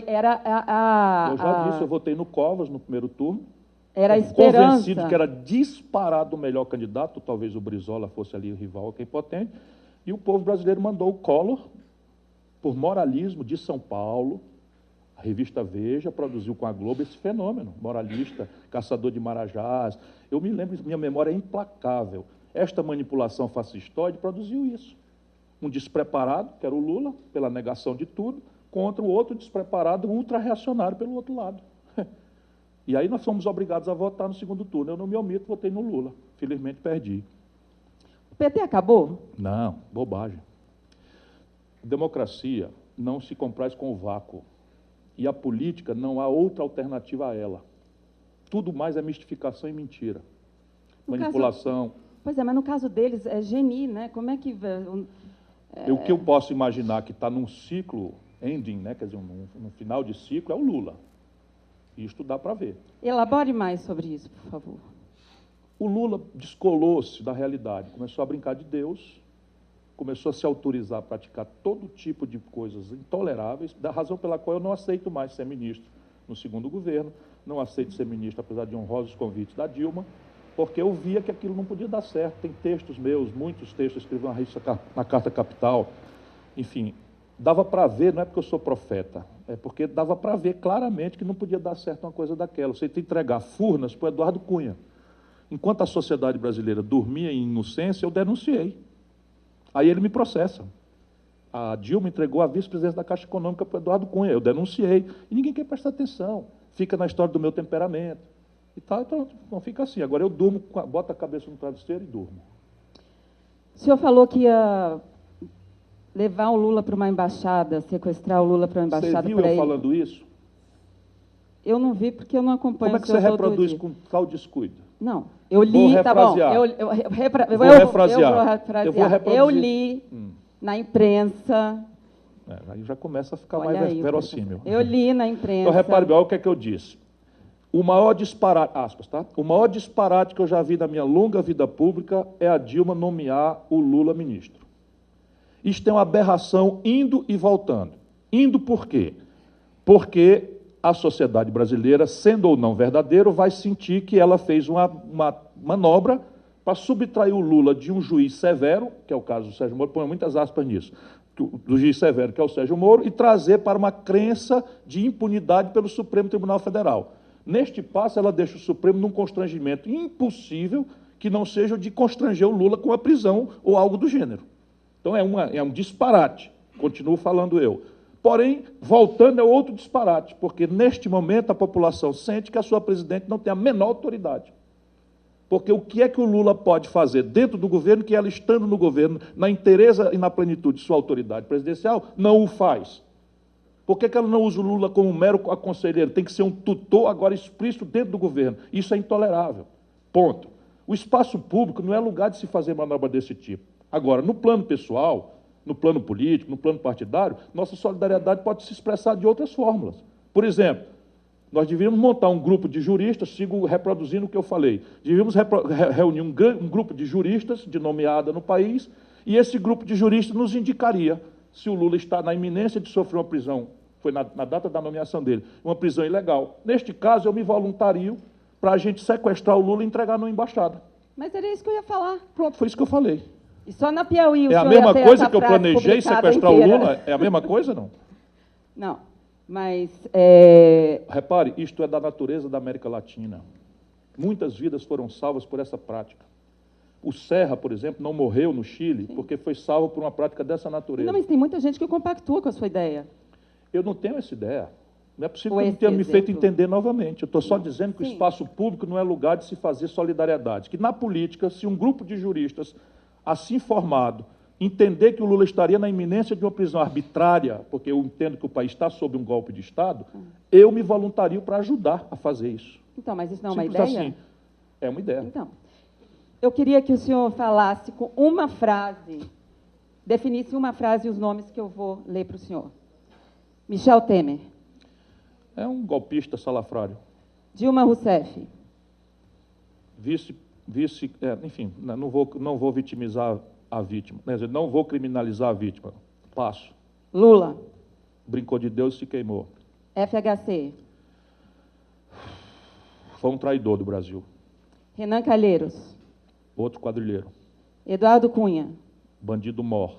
B: era
A: Eu já disse, eu votei no Covas no primeiro turno.
B: Era a esperança.
A: Convencido que era disparado o melhor candidato, talvez o Brizola fosse ali o rival, quem potente, e o povo brasileiro mandou o Collor, por moralismo, de São Paulo. A revista Veja produziu com a Globo esse fenômeno, moralista, caçador de marajás. Eu me lembro, minha memória é implacável. Esta manipulação fascistoide produziu isso. Um despreparado, que era o Lula, pela negação de tudo, contra o outro despreparado, ultra-reacionário pelo outro lado. E aí nós fomos obrigados a votar no segundo turno. Eu não me omito, votei no Lula. Felizmente perdi.
B: O PT acabou?
A: Não, bobagem. Democracia não se compraz com o vácuo. E a política não há outra alternativa a ela. Tudo mais é mistificação e mentira. Manipulação.
B: Pois é, mas no caso deles é geni, né? Como é que...
A: O que eu posso imaginar que está num ciclo ending, né? Quer dizer, num final de ciclo, é o Lula. Isto dá para ver.
B: Elabore mais sobre isso, por favor.
A: O Lula descolou-se da realidade, começou a brincar de Deus, começou a se autorizar a praticar todo tipo de coisas intoleráveis, da razão pela qual eu não aceito mais ser ministro no segundo governo, não aceito ser ministro, apesar de honrosos convites da Dilma, porque eu via que aquilo não podia dar certo. Tem textos meus, muitos textos, eu escrevi na Carta Capital, enfim, dava para ver, não é porque eu sou profeta, é porque dava para ver claramente que não podia dar certo uma coisa daquela. Você tem que entregar Furnas para o Eduardo Cunha. Enquanto a sociedade brasileira dormia em inocência, eu denunciei. Aí ele me processa. A Dilma entregou a vice-presidência da Caixa Econômica para o Eduardo Cunha. Eu denunciei. E ninguém quer prestar atenção. Fica na história do meu temperamento. E tal, então não fica assim. Agora eu durmo, boto a cabeça no travesseiro e durmo.
B: O senhor falou que ia levar o Lula para uma embaixada, sequestrar o Lula para uma embaixada.
A: Você viu eu falando isso?
B: Eu não vi porque eu não acompanho.
A: Como é que você reproduz com tal descuido?
B: Não, eu li,
A: tá
B: bom,
A: eu vou refrasear.
B: Eu li na imprensa.
A: Aí já começa a ficar mais verossímil.
B: Eu li na imprensa.
A: Então, repare bem, olha o que é que eu disse. O maior disparate, aspas, tá? O maior disparate que eu já vi na minha longa vida pública é a Dilma nomear o Lula ministro. Isto é uma aberração indo e voltando. Indo por quê? Porque a sociedade brasileira, sendo ou não verdadeiro, vai sentir que ela fez uma manobra para subtrair o Lula de um juiz severo, que é o caso do Sérgio Moro, põe muitas aspas nisso, do juiz severo, que é o Sérgio Moro, e trazer para uma crença de impunidade pelo Supremo Tribunal Federal. Neste passo, ela deixa o Supremo num constrangimento impossível, que não seja o de constranger o Lula com a prisão ou algo do gênero. Então é um disparate, continuo falando eu. Porém, voltando, é outro disparate, porque neste momento a população sente que a sua presidente não tem a menor autoridade. Porque o que é que o Lula pode fazer dentro do governo que ela, estando no governo, na inteireza e na plenitude de sua autoridade presidencial, não o faz? Por que ela não usa o Lula como um mero conselheiro? Tem que ser um tutor agora explícito dentro do governo. Isso é intolerável. Ponto. O espaço público não é lugar de se fazer manobra desse tipo. Agora, no plano pessoal, no plano político, no plano partidário, nossa solidariedade pode se expressar de outras fórmulas. Por exemplo, nós devíamos montar um grupo de juristas, sigo reproduzindo o que eu falei, devíamos reunir um grupo de juristas de nomeada no país, e esse grupo de juristas nos indicaria se o Lula está na iminência de sofrer uma prisão, foi na data da nomeação dele, uma prisão ilegal. Neste caso, eu me voluntario para a gente sequestrar o Lula e entregar na embaixada.
B: Mas era isso que eu ia falar.
A: Pronto, foi isso que eu falei.
B: E só na Piauí o
A: É a
B: senhor
A: mesma
B: ia ter
A: coisa
B: essa
A: que eu
B: frase
A: planejei
B: publicada
A: sequestrar o
B: inteira.
A: Lula? É a mesma coisa, não?
B: Não, mas...
A: Repare, isto é da natureza da América Latina. Muitas vidas foram salvas por essa prática. O Serra, por exemplo, não morreu no Chile porque foi salvo por uma prática dessa natureza.
B: Não, mas tem muita gente que compactua com a sua ideia.
A: Eu não tenho essa ideia. Não é possível
B: Ou
A: que eu não tenha me
B: esse
A: feito
B: exemplo.
A: entender novamente. Eu estou só dizendo que o
B: Sim.
A: espaço público não é lugar de se fazer solidariedade. Que na política, se um grupo de juristas assim formado entender que o Lula estaria na iminência de uma prisão arbitrária, porque eu entendo que o país está sob um golpe de Estado, eu me voluntario para ajudar a fazer isso.
B: Então, mas isso não é uma
A: Simples
B: ideia?
A: assim. É uma ideia.
B: Então, eu queria que o senhor falasse com uma frase, definisse uma frase os nomes que eu vou ler para o senhor. Michel Temer.
A: É um golpista salafrário.
B: Dilma Rousseff.
A: Enfim, não vou vitimizar a vítima. Quer dizer, não vou criminalizar a vítima. Passo.
B: Lula.
A: Brincou de Deus e se queimou.
B: FHC.
A: Foi um traidor do Brasil.
B: Renan Calheiros.
A: Outro quadrilheiro.
B: Eduardo Cunha.
A: Bandido mor.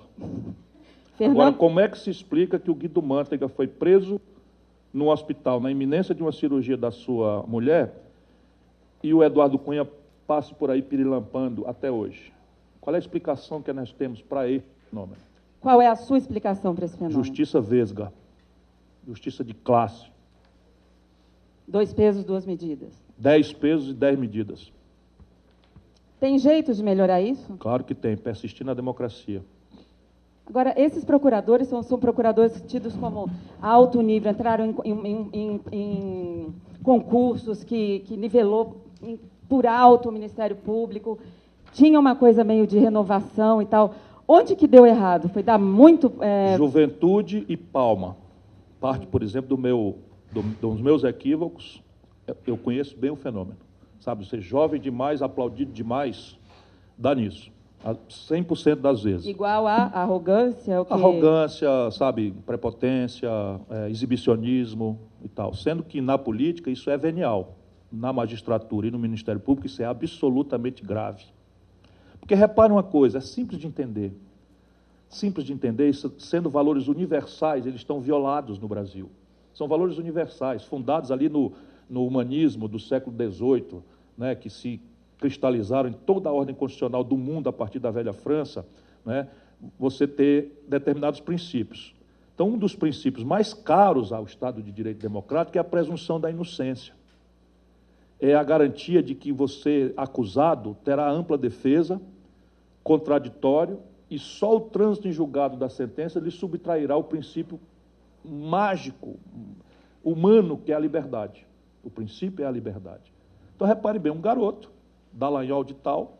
B: Fernando...
A: Agora, como é que se explica que o Guido Mantega foi preso no hospital, na iminência de uma cirurgia da sua mulher, e o Eduardo Cunha passe por aí pirilampando até hoje? Qual é a explicação que nós temos para esse fenômeno?
B: Qual é a sua explicação para esse fenômeno?
A: Justiça vesga. Justiça de classe.
B: 2 pesos, 2 medidas.
A: 10 pesos e 10 medidas.
B: Tem jeito de melhorar isso?
A: Claro que tem, persistir na democracia.
B: Agora, esses procuradores são procuradores tidos como alto nível, entraram em concursos que nivelou por alto o Ministério Público, tinha uma coisa meio de renovação e tal. Onde que deu errado? Foi dar muito...
A: Juventude e palma. Parte, por exemplo, dos meus equívocos, eu conheço bem o fenômeno. Sabe, ser jovem demais, aplaudido demais, dá nisso. 100% das vezes.
B: Igual a arrogância? O quê?
A: Arrogância, sabe, prepotência, exibicionismo e tal. Sendo que na política isso é venial. Na magistratura e no Ministério Público isso é absolutamente grave. Porque repare uma coisa, é simples de entender. Simples de entender, isso, sendo valores universais, eles estão violados no Brasil. São valores universais, fundados ali no humanismo do século XVIII, né, que se cristalizaram em toda a ordem constitucional do mundo a partir da velha França, né, você ter determinados princípios. Então, um dos princípios mais caros ao Estado de Direito Democrático é a presunção da inocência. É a garantia de que você, acusado, terá ampla defesa, contraditório, e só o trânsito em julgado da sentença lhe subtrairá o princípio mágico, humano, que é a liberdade. O princípio é a liberdade. Então, repare bem, um garoto, Dallagnol de tal,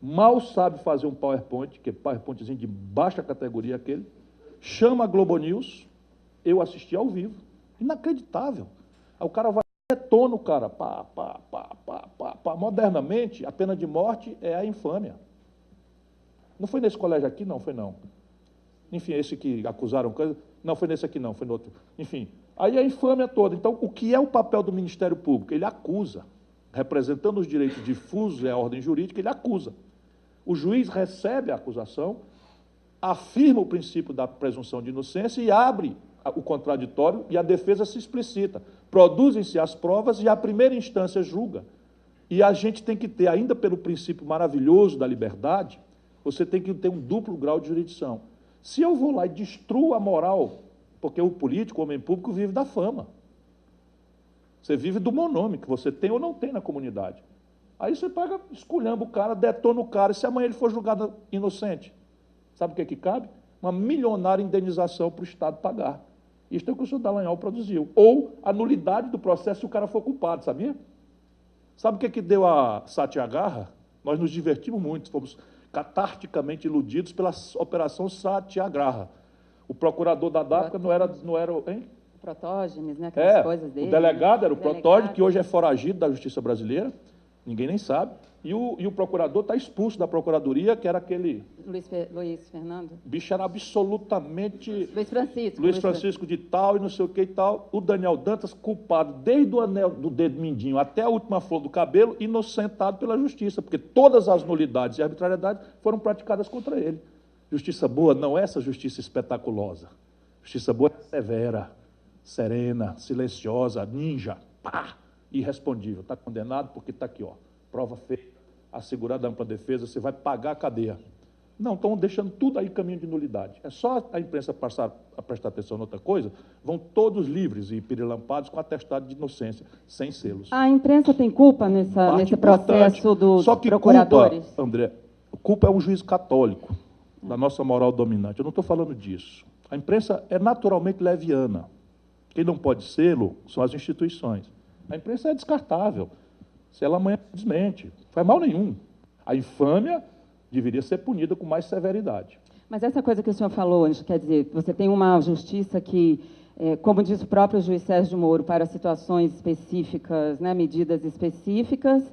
A: mal sabe fazer um PowerPoint, que é PowerPointzinho de baixa categoria aquele, chama a Globo News, eu assisti ao vivo, inacreditável. Aí o cara vai, detona o cara, pá. Modernamente, a pena de morte é a infâmia. Não foi nesse colégio aqui? Não, foi não. Enfim, esse que acusaram coisa, não foi nesse aqui não, foi no outro. Enfim, aí a infâmia toda. Então, o que é o papel do Ministério Público? Ele acusa. Representando os direitos difusos e a ordem jurídica, ele acusa. O juiz recebe a acusação, afirma o princípio da presunção de inocência e abre o contraditório e a defesa se explicita. Produzem-se as provas e a primeira instância julga. E a gente tem que ter, ainda pelo princípio maravilhoso da liberdade, você tem que ter um duplo grau de jurisdição. Se eu vou lá e destruo a moral, porque o político, o homem público, vive da fama. Você vive do monômio que você tem ou não tem na comunidade. Aí você paga, esculhamba o cara, detona o cara, e se amanhã ele for julgado inocente, sabe o que é que cabe? Uma milionária indenização para o Estado pagar. Isto é o que o senhor Dallagnol produziu. Ou a nulidade do processo se o cara for culpado, sabia? Sabe o que deu a Satyagraha? Nós nos divertimos muito, fomos catarticamente iludidos pela Operação Satyagraha. O procurador da DAPCA não era hein?
B: O Protógenes, né? Aquelas coisas dele.
A: O delegado, né? Era o Protógenes, que hoje é
B: delegado.
A: foragido da Justiça Brasileira, ninguém nem sabe. E o procurador está expulso da Procuradoria, que era aquele...
B: Luiz Fernando?
A: O bicho era absolutamente...
B: Luiz
A: Francisco de tal e não sei o que e tal. O Daniel Dantas, culpado desde o anel do dedo mindinho até a última flor do cabelo, inocentado pela Justiça, porque todas as nulidades e arbitrariedades foram praticadas contra ele. Justiça boa não é essa justiça espetaculosa. Justiça boa é severa, serena, silenciosa, ninja, pá, irrespondível. Está condenado porque está aqui, ó, prova feita, assegurada a ampla defesa, você vai pagar a cadeia. Não, estão deixando tudo aí caminho de nulidade. É só a imprensa passar a prestar atenção em outra coisa, vão todos livres e pirilampados com atestado de inocência, sem selos.
B: A imprensa tem culpa nesse processo dos procuradores?
A: Culpa, André, culpa é um juízo católico da nossa moral dominante. Eu não estou falando disso. A imprensa é naturalmente leviana. Quem não pode sê-lo são as instituições. A imprensa é descartável. Se ela amanhã desmente, não faz mal nenhum. A infâmia deveria ser punida com mais severidade.
B: Mas essa coisa que o senhor falou, quer dizer, você tem uma justiça que, como diz o próprio juiz Sérgio Moro, para situações específicas, né, medidas específicas,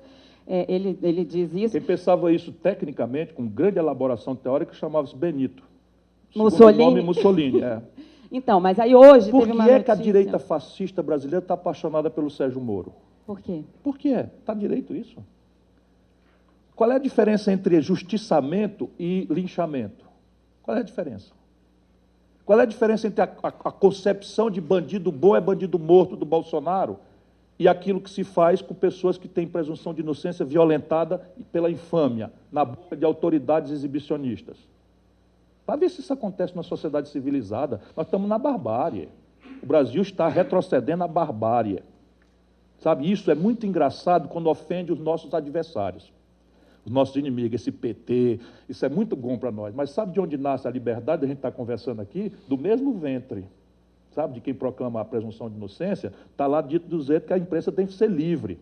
B: ele diz isso...
A: Quem pensava isso tecnicamente, com grande elaboração teórica, chamava-se Benito.
B: Mussolini.
A: O nome Mussolini,
B: Então, mas aí hoje
A: Por
B: teve uma
A: que é
B: notícia...
A: que a direita fascista brasileira está apaixonada pelo Sérgio Moro?
B: Por quê?
A: Por que é? Está direito isso? Qual é a diferença entre justiçamento e linchamento? Qual é a diferença? Qual é a diferença entre a concepção de bandido bom é bandido morto do Bolsonaro e aquilo que se faz com pessoas que têm presunção de inocência violentada pela infâmia, na boca de autoridades exibicionistas? Para ver se isso acontece na sociedade civilizada. Nós estamos na barbárie. O Brasil está retrocedendo à barbárie. Sabe, isso é muito engraçado quando ofende os nossos adversários, os nossos inimigos, esse PT, isso é muito bom para nós. Mas sabe de onde nasce a liberdade? A gente está conversando aqui, do mesmo ventre. Sabe, de quem proclama a presunção de inocência, está lá dito do jeito que a imprensa tem que ser livre.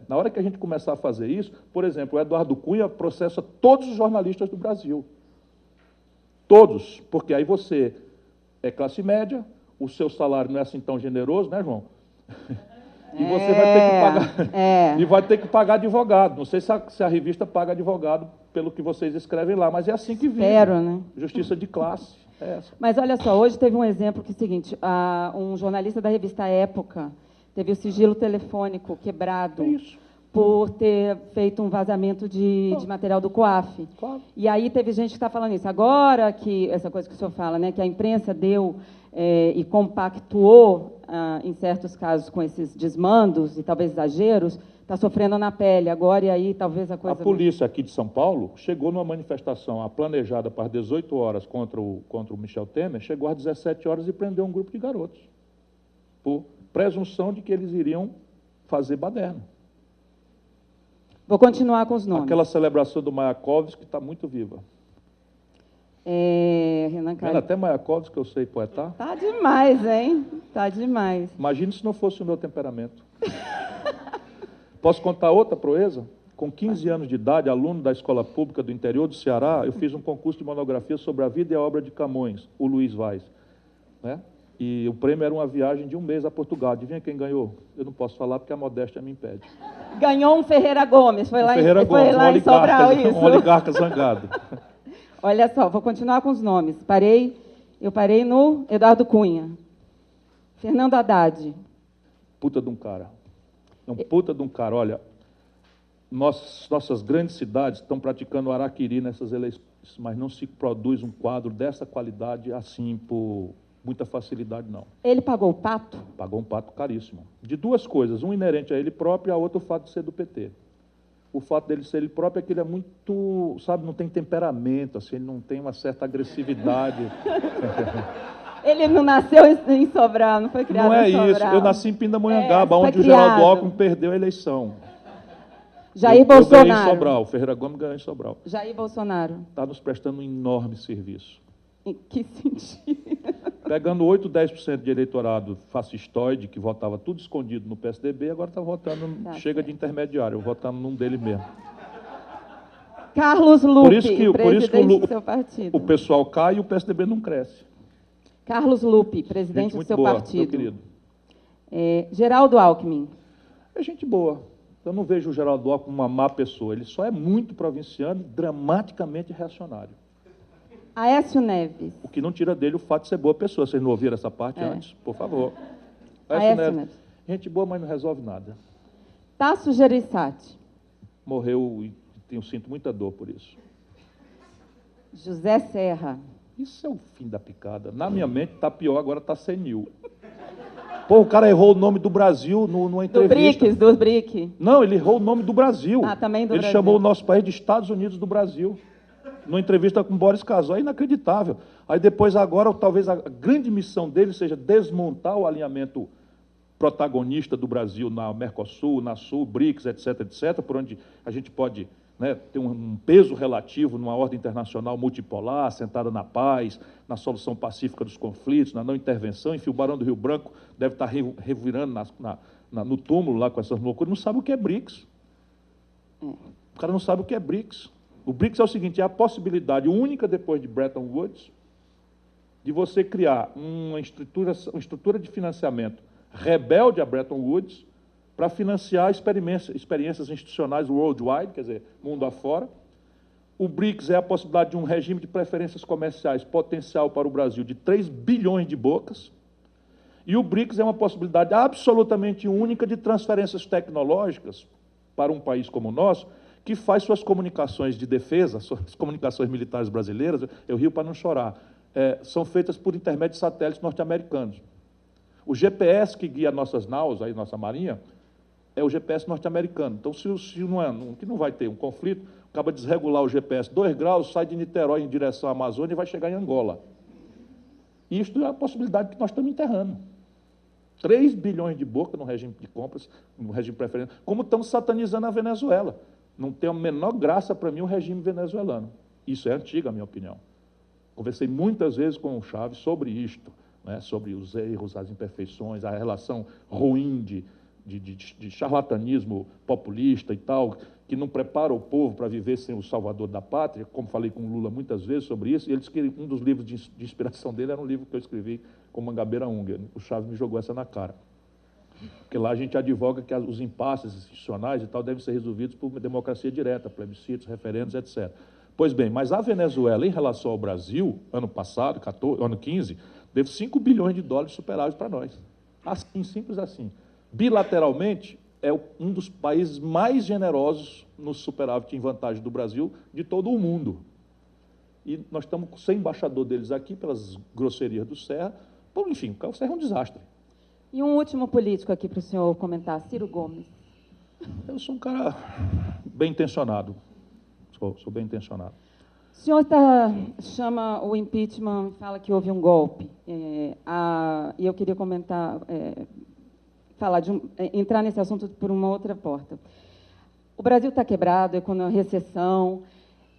A: Na hora que a gente começar a fazer isso, por exemplo, o Eduardo Cunha processa todos os jornalistas do Brasil. Todos, porque aí você é classe média, o seu salário não é assim tão generoso, né, João? E você vai ter que pagar, e vai ter que pagar advogado. Não sei se a revista paga advogado pelo que vocês escrevem lá, mas é assim que vive.
B: Espero, né?
A: Justiça de classe é essa.
B: Mas olha só, hoje teve um exemplo que é o seguinte, um jornalista da revista Época teve o sigilo telefônico quebrado por ter feito um vazamento de material do COAF.
A: Claro.
B: E aí teve gente que está falando isso. Agora que, essa coisa que o senhor fala, né, que a imprensa deu e compactuou, em certos casos, com esses desmandos e talvez exageros, está sofrendo na pele agora, e aí talvez a coisa...
A: A polícia aqui de São Paulo chegou numa manifestação planejada para as 18 horas contra o Michel Temer, chegou às 17 horas e prendeu um grupo de garotos, por presunção de que eles iriam fazer baderna.
B: Vou continuar com os nomes.
A: Aquela celebração do Mayakovsky está muito viva.
B: Renan Caio.
A: Até Mayakovsky, que eu sei poetar.
B: Tá demais, hein? Tá demais.
A: Imagine se não fosse o meu temperamento. Posso contar outra proeza? Com 15 anos de idade, aluno da escola pública do interior do Ceará, eu fiz um concurso de monografia sobre a vida e a obra de Camões, o Luiz Vaz. Né? E o prêmio era uma viagem de um mês a Portugal. Adivinha quem ganhou? Eu não posso falar porque a modéstia me impede.
B: Ganhou um Ferreira Gomes. Foi lá,
A: Ferreira Gomes,
B: foi lá em Sobral, isso.
A: Um oligarca zangado.
B: Olha só, vou continuar com os nomes. Eu parei no Eduardo Cunha. Fernando Haddad.
A: Puta de um cara. É um puta de um cara. Olha, nossas grandes cidades estão praticando araquiri nessas eleições, mas não se produz um quadro dessa qualidade assim por muita facilidade, não.
B: Ele pagou o pato?
A: Pagou um pato caríssimo. De duas coisas, um inerente a ele próprio e a outra o fato de ser do PT. O fato dele ser ele próprio é que ele é muito, sabe, não tem temperamento, assim, ele não tem uma certa agressividade.
B: Ele não nasceu em Sobral, não foi criado em Sobral.
A: Não é isso, eu nasci em Pindamonhangaba, onde o Geraldo Alckmin perdeu a eleição.
B: Jair Bolsonaro.
A: Eu ganhei em Sobral, o Ferreira Gomes ganhou em Sobral.
B: Jair Bolsonaro.
A: Está nos prestando um enorme serviço.
B: Em que sentido?
A: pegando 8, 10% de eleitorado fascistoide, que votava tudo escondido no PSDB, agora está votando, chega de intermediário, votando num deles mesmo.
B: Carlos Lupe, presidente do seu
A: o
B: partido.
A: pessoal cai e o PSDB não cresce.
B: Carlos Lupe, presidente do seu partido.
A: Meu querido.
B: Geraldo Alckmin.
A: É gente boa. Eu não vejo o Geraldo Alckmin como uma má pessoa. Ele só é muito provinciano e dramaticamente reacionário.
B: Aécio Neves.
A: O que não tira dele o fato de ser boa pessoa. Vocês não ouviram essa parte antes? Por favor.
B: Aécio Neves.
A: Gente boa, mas não resolve nada.
B: Tasso Gereissati.
A: Morreu e sinto muita dor por isso.
B: José Serra.
A: Isso é o fim da picada. Na minha mente está pior, agora está senil. Pô, o cara errou o nome do Brasil numa entrevista.
B: Do BRIC.
A: Não, ele errou o nome do Brasil.
B: Também do
A: Ele
B: Brasil.
A: chamou o nosso país de Estados Unidos do Brasil. Numa entrevista com Boris Casoy, é inacreditável. Aí depois agora, talvez a grande missão dele seja desmontar o alinhamento protagonista do Brasil na Mercosul, na Sul, BRICS, etc., etc., por onde a gente pode, né, ter um peso relativo numa ordem internacional multipolar, assentada na paz, na solução pacífica dos conflitos, na não intervenção. Enfim, o Barão do Rio Branco deve estar revirando no túmulo lá com essas loucuras. Não sabe o que é BRICS. O cara não sabe o que é BRICS. O BRICS é o seguinte, é a possibilidade única, depois de Bretton Woods, de você criar uma estrutura de financiamento rebelde a Bretton Woods para financiar experiências institucionais worldwide, quer dizer, mundo afora. O BRICS é a possibilidade de um regime de preferências comerciais potencial para o Brasil de 3 bilhões de bocas. E o BRICS é uma possibilidade absolutamente única de transferências tecnológicas para um país como o nosso, que faz suas comunicações de defesa, suas comunicações militares brasileiras, eu rio para não chorar, são feitas por intermédio de satélites norte-americanos. O GPS que guia nossas naus, aí nossa marinha, é o GPS norte-americano. Então, se não vai ter um conflito, acaba de desregular o GPS 2 graus, sai de Niterói em direção à Amazônia e vai chegar em Angola. E isto é a possibilidade que nós estamos enterrando. 3 bilhões de boca no regime de compras, no regime preferencial, como estamos satanizando a Venezuela. Não tem a menor graça para mim o regime venezuelano. Isso é antigo, a minha opinião. Conversei muitas vezes com o Chaves sobre isto, né, sobre os erros, as imperfeições, a relação ruim de charlatanismo populista e tal, que não prepara o povo para viver sem o salvador da pátria, como falei com o Lula muitas vezes sobre isso, e ele disse que um dos livros de inspiração dele era um livro que eu escrevi com Mangabeira Unger. O Chaves me jogou essa na cara. Porque lá a gente advoga que os impasses institucionais e tal devem ser resolvidos por democracia direta, plebiscitos, referendos, etc. Pois bem, mas a Venezuela, em relação ao Brasil, ano passado, ano 15, deve 5 bilhões de dólares superáveis para nós. Assim, simples assim. Bilateralmente, é um dos países mais generosos no superávit em vantagem do Brasil de todo o mundo. E nós estamos sem embaixador deles aqui, pelas grosserias do Serra. Bom, enfim, o Serra é um desastre.
B: E um último político aqui para o senhor comentar, Ciro Gomes.
A: Eu sou um cara bem intencionado. Sou bem intencionado.
B: O senhor chama o impeachment, fala que houve um golpe. E eu queria comentar, entrar nesse assunto por uma outra porta. O Brasil está quebrado, com a recessão,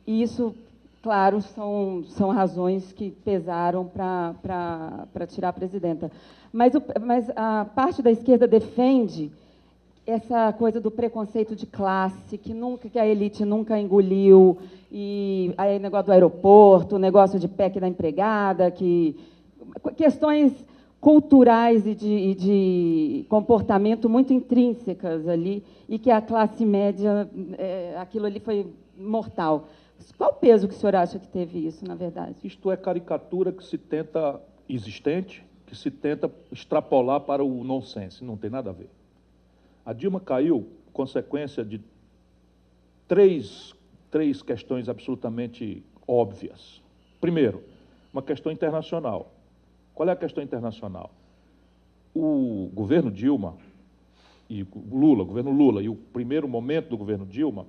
B: e isso, claro, são razões que pesaram para tirar a presidenta. Mas a parte da esquerda defende essa coisa do preconceito de classe, que a elite nunca engoliu, e aí o negócio do aeroporto, o negócio de PEC da empregada, questões culturais e de comportamento muito intrínsecas ali, e que a classe média, aquilo ali foi mortal. Qual o peso que o senhor acha que teve isso, na verdade?
A: Isto é caricatura que se tenta, existente, que se tenta extrapolar para o nonsense, não tem nada a ver. A Dilma caiu consequência de três questões absolutamente óbvias. Primeiro, uma questão internacional. Qual é a questão internacional? O governo Dilma e o governo Lula, e o primeiro momento do governo Dilma,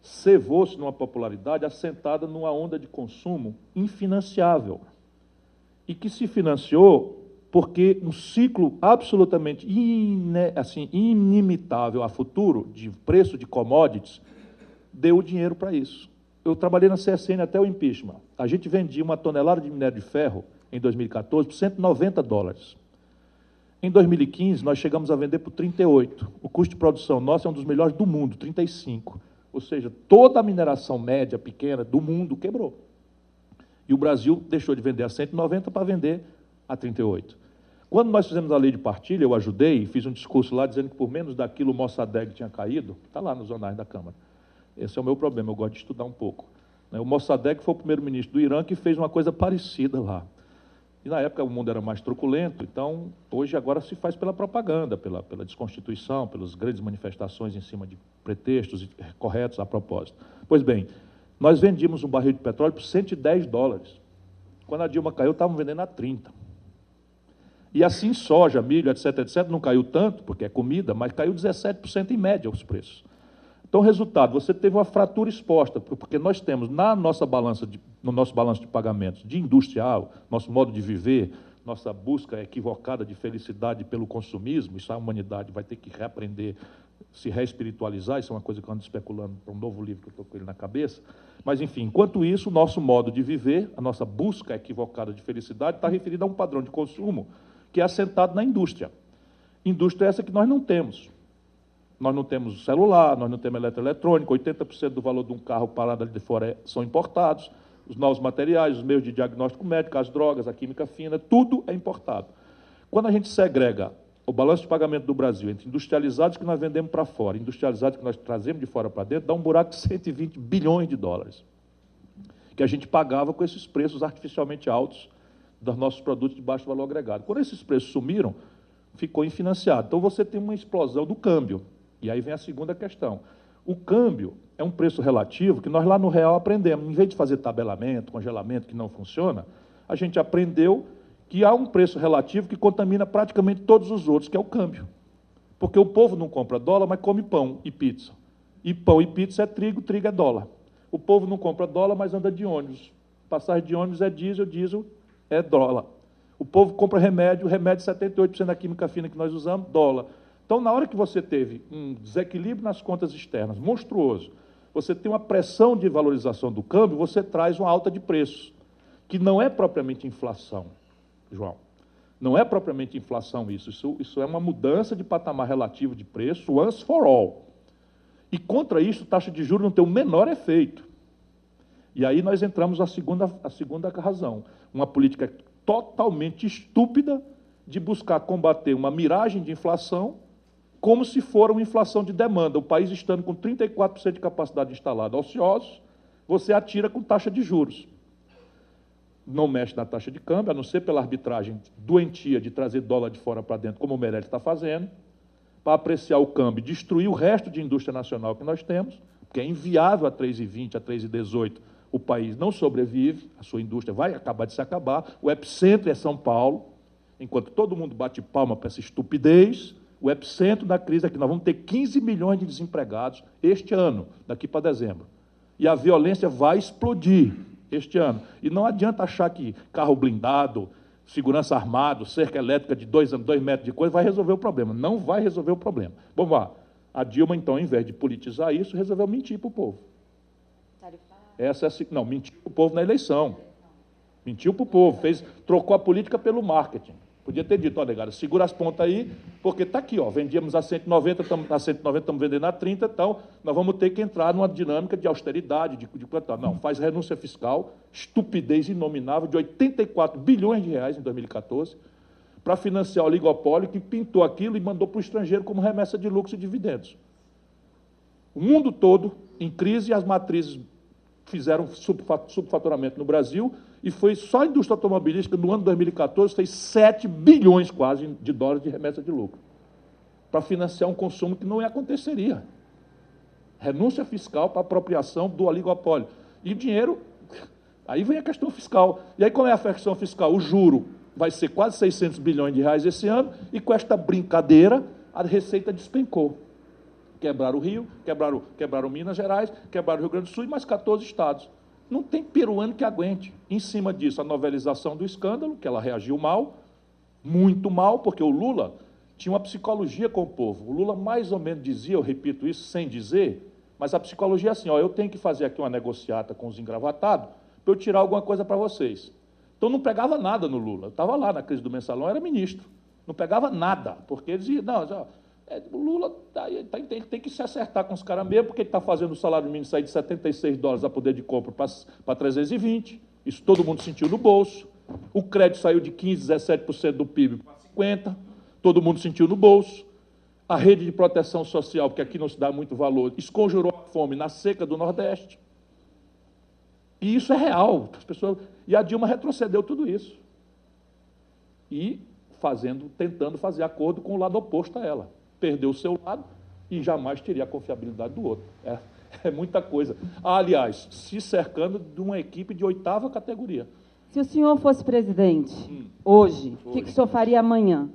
A: cevou-se numa popularidade assentada numa onda de consumo infinanciável, e que se financiou porque um ciclo absolutamente inimitável a futuro de preço de commodities deu o dinheiro para isso. Eu trabalhei na CSN até o impeachment. A gente vendia uma tonelada de minério de ferro em 2014 por 190 dólares. Em 2015, nós chegamos a vender por 38. O custo de produção nosso é um dos melhores do mundo, 35. Ou seja, toda a mineração média, pequena, do mundo quebrou. E o Brasil deixou de vender a 190 para vender a 38. Quando nós fizemos a lei de partilha, eu ajudei, fiz um discurso lá dizendo que por menos daquilo o Mossadegh tinha caído. Está lá nos jornais da Câmara. Esse é o meu problema, eu gosto de estudar um pouco. O Mossadegh foi o primeiro-ministro do Irã que fez uma coisa parecida lá. E na época o mundo era mais truculento, então hoje agora se faz pela propaganda, pela desconstituição, pelas grandes manifestações em cima de pretextos corretos a propósito. Pois bem, nós vendíamos um barril de petróleo por 110 dólares. Quando a Dilma caiu, estavam vendendo a 30. E assim soja, milho, etc., etc., não caiu tanto, porque é comida, mas caiu 17% em média os preços. Então, resultado, você teve uma fratura exposta, porque nós temos no nosso balanço de pagamentos de industrial, nosso modo de viver, nossa busca equivocada de felicidade pelo consumismo, isso a humanidade vai ter que reaprender, se reespiritualizar, isso é uma coisa que eu ando especulando para um novo livro que eu estou com ele na cabeça. Mas, enfim, enquanto isso, o nosso modo de viver, a nossa busca equivocada de felicidade está referida a um padrão de consumo que é assentado na indústria. Indústria essa que nós não temos. Nós não temos celular, nós não temos eletroeletrônico, 80% do valor de um carro parado ali de fora são importados, os novos materiais, os meios de diagnóstico médico, as drogas, a química fina, tudo é importado. Quando a gente segrega o balanço de pagamento do Brasil entre industrializados que nós vendemos para fora, industrializados que nós trazemos de fora para dentro, dá um buraco de 120 bilhões de dólares, que a gente pagava com esses preços artificialmente altos dos nossos produtos de baixo valor agregado. Quando esses preços sumiram, ficou infinanciado. Então você tem uma explosão do câmbio. E aí vem a segunda questão. O câmbio é um preço relativo que nós lá no real aprendemos. Em vez de fazer tabelamento, congelamento, que não funciona, a gente aprendeu que há um preço relativo que contamina praticamente todos os outros, que é o câmbio. Porque o povo não compra dólar, mas come pão e pizza. E pão e pizza é trigo, trigo é dólar. O povo não compra dólar, mas anda de ônibus. Passagem de ônibus é diesel, diesel é dólar. O povo compra remédio, remédio 78% da química fina que nós usamos, dólar. Então, na hora que você teve um desequilíbrio nas contas externas monstruoso, você tem uma pressão de valorização do câmbio, você traz uma alta de preços, que não é propriamente inflação, João. Não é propriamente inflação isso é uma mudança de patamar relativo de preço, once for all. E contra isso, taxa de juros não tem o menor efeito. E aí nós entramos na segunda razão, uma política totalmente estúpida de buscar combater uma miragem de inflação como se for uma inflação de demanda. O país estando com 34% de capacidade instalada ociosos, você atira com taxa de juros. Não mexe na taxa de câmbio, a não ser pela arbitragem doentia de trazer dólar de fora para dentro, como o Meirelles está fazendo, para apreciar o câmbio, destruir o resto de indústria nacional que nós temos, porque é inviável a 3,20, a 3,18, o país não sobrevive, a sua indústria vai acabar de se acabar, o epicentro é São Paulo, enquanto todo mundo bate palma para essa estupidez, o epicentro da crise é que nós vamos ter 15 milhões de desempregados este ano, daqui para dezembro. E a violência vai explodir este ano. E não adianta achar que carro blindado, segurança armado, cerca elétrica de 2 metros de coisa vai resolver o problema. Não vai resolver o problema. Vamos lá. A Dilma, então, ao invés de politizar isso, resolveu mentir para o povo. Não, mentiu para o povo na eleição. Mentiu para o povo, trocou a política pelo marketing. Podia ter dito, olha, galera, segura as pontas aí, porque está aqui, ó, vendíamos a 190, estamos vendendo a 30, então nós vamos ter que entrar numa dinâmica de austeridade, de não, faz renúncia fiscal, estupidez inominável, de 84 bilhões de reais em 2014, para financiar o oligopólio que pintou aquilo e mandou para o estrangeiro como remessa de lucros e dividendos. O mundo todo em crise, as matrizes fizeram subfaturamento no Brasil, e foi só a indústria automobilística, no ano de 2014, fez 7 bilhões quase de dólares de remessa de lucro, para financiar um consumo que não aconteceria. Renúncia fiscal para apropriação do oligopólio. E o dinheiro, aí vem a questão fiscal. E aí qual é a questão fiscal? O juro vai ser quase 600 bilhões de reais esse ano, e com esta brincadeira, a receita despencou. Quebraram o Rio, quebraram Minas Gerais, quebraram o Rio Grande do Sul e mais 14 estados. Não tem peruano que aguente. Em cima disso, a novelização do escândalo, que ela reagiu mal, muito mal, porque o Lula tinha uma psicologia com o povo. O Lula mais ou menos dizia, eu repito isso sem dizer, mas a psicologia é assim, ó, eu tenho que fazer aqui uma negociata com os engravatados para eu tirar alguma coisa para vocês. Então não pegava nada no Lula. Eu estava lá na crise do Mensalão, era ministro. Não pegava nada, porque eles diziam, não, o Lula tem que se acertar com os caras mesmo, porque ele está fazendo o salário mínimo sair de $76 a poder de compra para 320. Isso todo mundo sentiu no bolso. O crédito saiu de 15%, 17% do PIB para 50%. Todo mundo sentiu no bolso. A rede de proteção social, porque aqui não se dá muito valor, esconjurou a fome na seca do Nordeste. E isso é real. E a Dilma retrocedeu tudo isso. E tentando fazer acordo com o lado oposto a ela. Perdeu o seu lado e jamais teria a confiabilidade do outro. É muita coisa. Aliás, se cercando de uma equipe de 8ª categoria.
B: Se o senhor fosse presidente hoje, o que o senhor faria amanhã?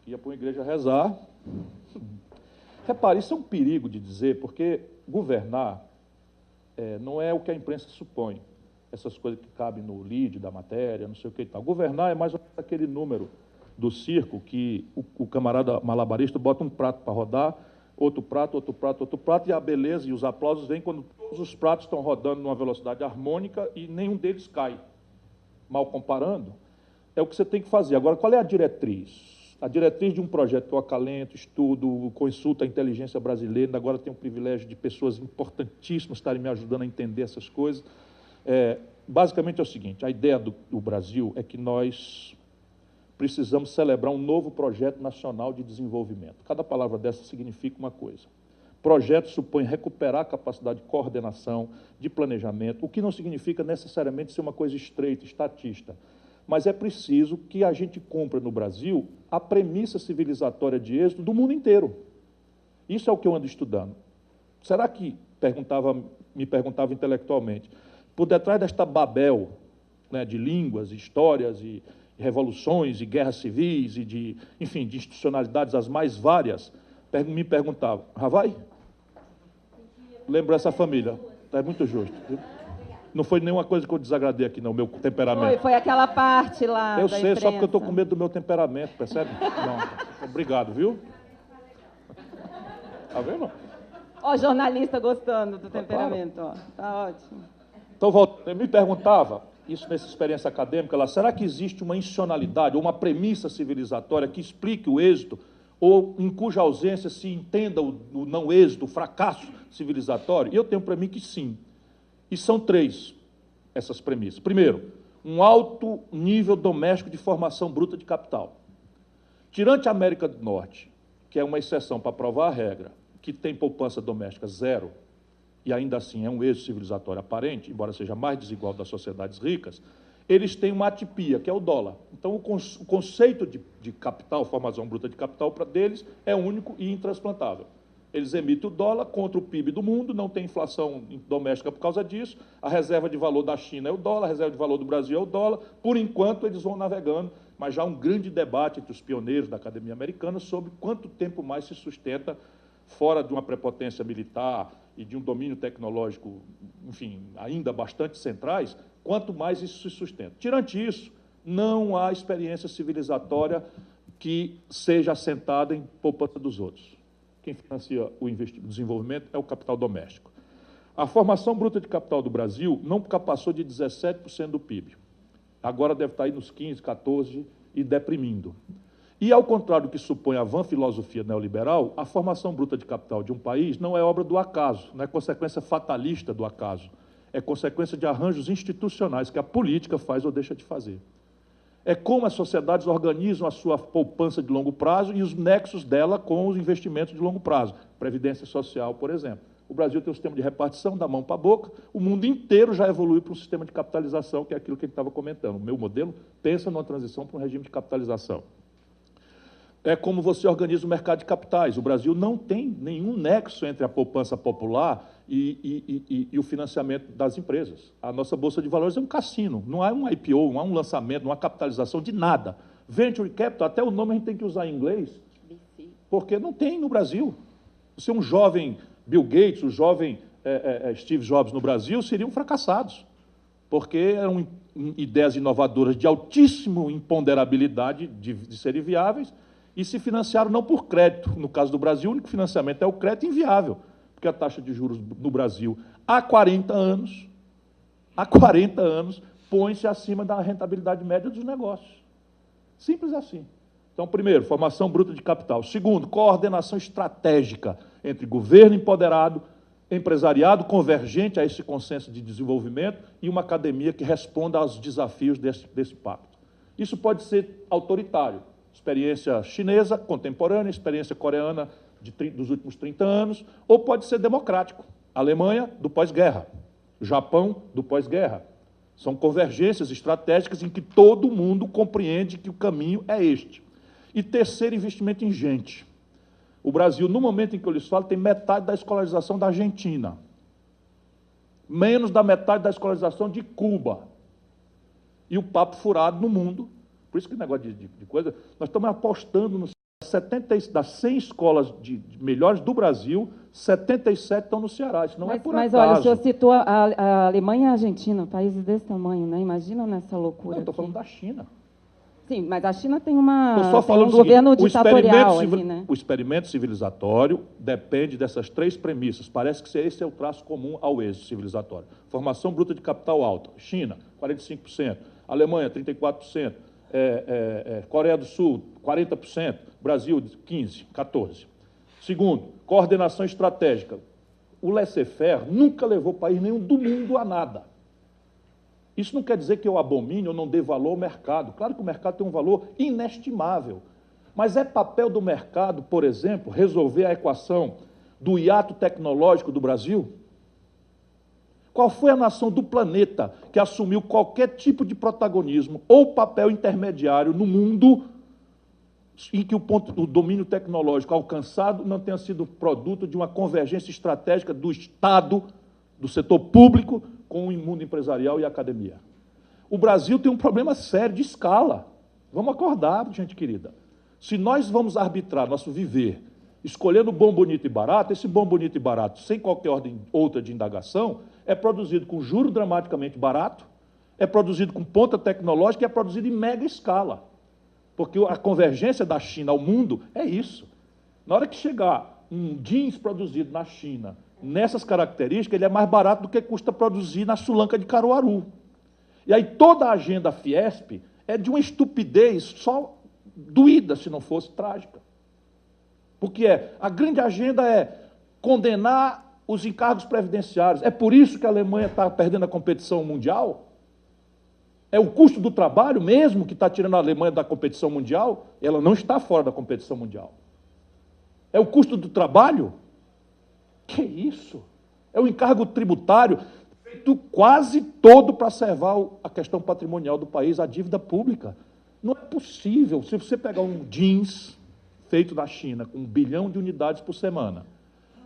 A: Ia para uma igreja rezar. Repare, isso é um perigo de dizer, porque governar não é o que a imprensa supõe. Essas coisas que cabem no lead da matéria, não sei o que e tal. Governar é mais ou menos aquele número do circo que o camarada malabarista bota um prato para rodar, outro prato, e a beleza e os aplausos vêm quando todos os pratos estão rodando numa velocidade harmônica e nenhum deles cai. Mal comparando, é o que você tem que fazer. Agora, qual é a diretriz? A diretriz de um projeto que eu acalento, estudo, consulto a inteligência brasileira, agora tenho o privilégio de pessoas importantíssimas estarem me ajudando a entender essas coisas. Basicamente é o seguinte, a ideia do Brasil é que nós precisamos celebrar um novo projeto nacional de desenvolvimento. Cada palavra dessa significa uma coisa. Projeto supõe recuperar a capacidade de coordenação, de planejamento, o que não significa necessariamente ser uma coisa estreita, estatista. Mas é preciso que a gente cumpra no Brasil a premissa civilizatória de êxito do mundo inteiro. Isso é o que eu ando estudando. Será que, me perguntava intelectualmente, por detrás desta Babel, né, de línguas, histórias e revoluções e guerras civis e de institucionalidades as mais várias, me perguntava, vai? Lembro essa família, é muito justo. Viu? Não foi nenhuma coisa que eu desagradei aqui, não, meu temperamento.
B: Foi aquela parte lá
A: eu
B: da
A: sei,
B: imprensa.
A: só porque eu estou com medo do meu temperamento, percebe? Não, obrigado, viu? Tá vendo?
B: Ó, jornalista gostando do temperamento, ó. Tá ótimo.
A: Então, eu me perguntava, isso nessa experiência acadêmica, lá, será que existe uma institucionalidade ou uma premissa civilizatória que explique o êxito ou em cuja ausência se entenda o não êxito, o fracasso civilizatório? E eu tenho para mim que sim. E são 3 essas premissas. Primeiro, um alto nível doméstico de formação bruta de capital. Tirante a América do Norte, que é uma exceção para provar a regra, que tem poupança doméstica 0, e ainda assim é um êxito civilizatório aparente, embora seja mais desigual das sociedades ricas, eles têm uma atipia, que é o dólar. Então, o conceito de capital, formação bruta de capital, para deles, é único e intransplantável. Eles emitem o dólar contra o PIB do mundo, não tem inflação doméstica por causa disso, a reserva de valor da China é o dólar, a reserva de valor do Brasil é o dólar, por enquanto eles vão navegando, mas já há um grande debate entre os pioneiros da academia americana sobre quanto tempo mais se sustenta fora de uma prepotência militar e de um domínio tecnológico, ainda bastante centrais, quanto mais isso se sustenta. Tirante isso, não há experiência civilizatória que seja assentada em poupança dos outros. Quem financia o desenvolvimento é o capital doméstico. A formação bruta de capital do Brasil nunca passou de 17% do PIB. Agora deve estar aí nos 15%, 14% e deprimindo. E, ao contrário do que supõe a vã filosofia neoliberal, a formação bruta de capital de um país não é obra do acaso, não é consequência fatalista do acaso, é consequência de arranjos institucionais que a política faz ou deixa de fazer. É como as sociedades organizam a sua poupança de longo prazo e os nexos dela com os investimentos de longo prazo. Previdência social, por exemplo. O Brasil tem um sistema de repartição da mão para a boca, o mundo inteiro já evoluiu para um sistema de capitalização, que é aquilo que a gente estava comentando. O meu modelo pensa numa transição para um regime de capitalização. É como você organiza o mercado de capitais. O Brasil não tem nenhum nexo entre a poupança popular e o financiamento das empresas. A nossa Bolsa de Valores é um cassino, não há um IPO, não há um lançamento, não há capitalização de nada. Venture Capital, até o nome a gente tem que usar em inglês, porque não tem no Brasil. Se um jovem Bill Gates, o jovem Steve Jobs no Brasil, seriam fracassados, porque eram ideias inovadoras de altíssima imponderabilidade de serem viáveis, e se financiaram não por crédito. No caso do Brasil, o único financiamento é o crédito inviável, porque a taxa de juros no Brasil, há 40 anos, há 40 anos, põe-se acima da rentabilidade média dos negócios. Simples assim. Então, primeiro, formação bruta de capital. Segundo, coordenação estratégica entre governo empoderado, empresariado convergente a esse consenso de desenvolvimento e uma academia que responda aos desafios desse pacto. Isso pode ser autoritário. Experiência chinesa, contemporânea, experiência coreana dos últimos 30 anos, ou pode ser democrático. Alemanha, do pós-guerra. Japão, do pós-guerra. São convergências estratégicas em que todo mundo compreende que o caminho é este. E terceiro, investimento em gente. O Brasil, no momento em que eu lhes falo, tem metade da escolarização da Argentina. Menos da metade da escolarização de Cuba. E o papo furado no mundo. Por isso que o negócio de coisa... Nós estamos apostando nos 70, das 100 escolas melhores do Brasil, 77 estão no Ceará. Isso não é por acaso.
B: Mas olha, o senhor citou a Alemanha e a Argentina, países desse tamanho, né? Imagina nessa loucura.
A: Não, estou falando da China.
B: Sim, mas a China tem um
A: seguinte,
B: governo ditatorial ali, né?
A: O experimento civilizatório depende dessas três premissas. Parece que esse é o traço comum ao êxito civilizatório. Formação bruta de capital alta. China, 45%. Alemanha, 34%. Coreia do Sul, 40%. Brasil, 15%, 14%. Segundo, coordenação estratégica. O laissez-faire nunca levou país nenhum do mundo a nada. Isso não quer dizer que eu abomine ou não dê valor ao mercado. Claro que o mercado tem um valor inestimável. Mas é papel do mercado, por exemplo, resolver a equação do hiato tecnológico do Brasil? Qual foi a nação do planeta que assumiu qualquer tipo de protagonismo ou papel intermediário no mundo em que o domínio tecnológico alcançado não tenha sido produto de uma convergência estratégica do Estado, do setor público, com o mundo empresarial e a academia? O Brasil tem um problema sério de escala. Vamos acordar, gente querida. Se nós vamos arbitrar nosso viver escolhendo bom, bonito e barato, esse bom, bonito e barato, sem qualquer ordem outra de indagação, é produzido com juro dramaticamente barato, é produzido com ponta tecnológica e é produzido em mega escala. Porque a convergência da China ao mundo é isso. Na hora que chegar um jeans produzido na China, nessas características, ele é mais barato do que custa produzir na Sulanca de Caruaru. E aí toda a agenda Fiesp é de uma estupidez só doída, se não fosse trágica. Porque a grande agenda é condenar os encargos previdenciários. É por isso que a Alemanha está perdendo a competição mundial? É o custo do trabalho mesmo que está tirando a Alemanha da competição mundial? Ela não está fora da competição mundial. É o custo do trabalho? Que isso? É o encargo tributário feito quase todo para servar a questão patrimonial do país, a dívida pública. Não é possível. Se você pegar um jeans feito na China, com 1 bilhão de unidades por semana,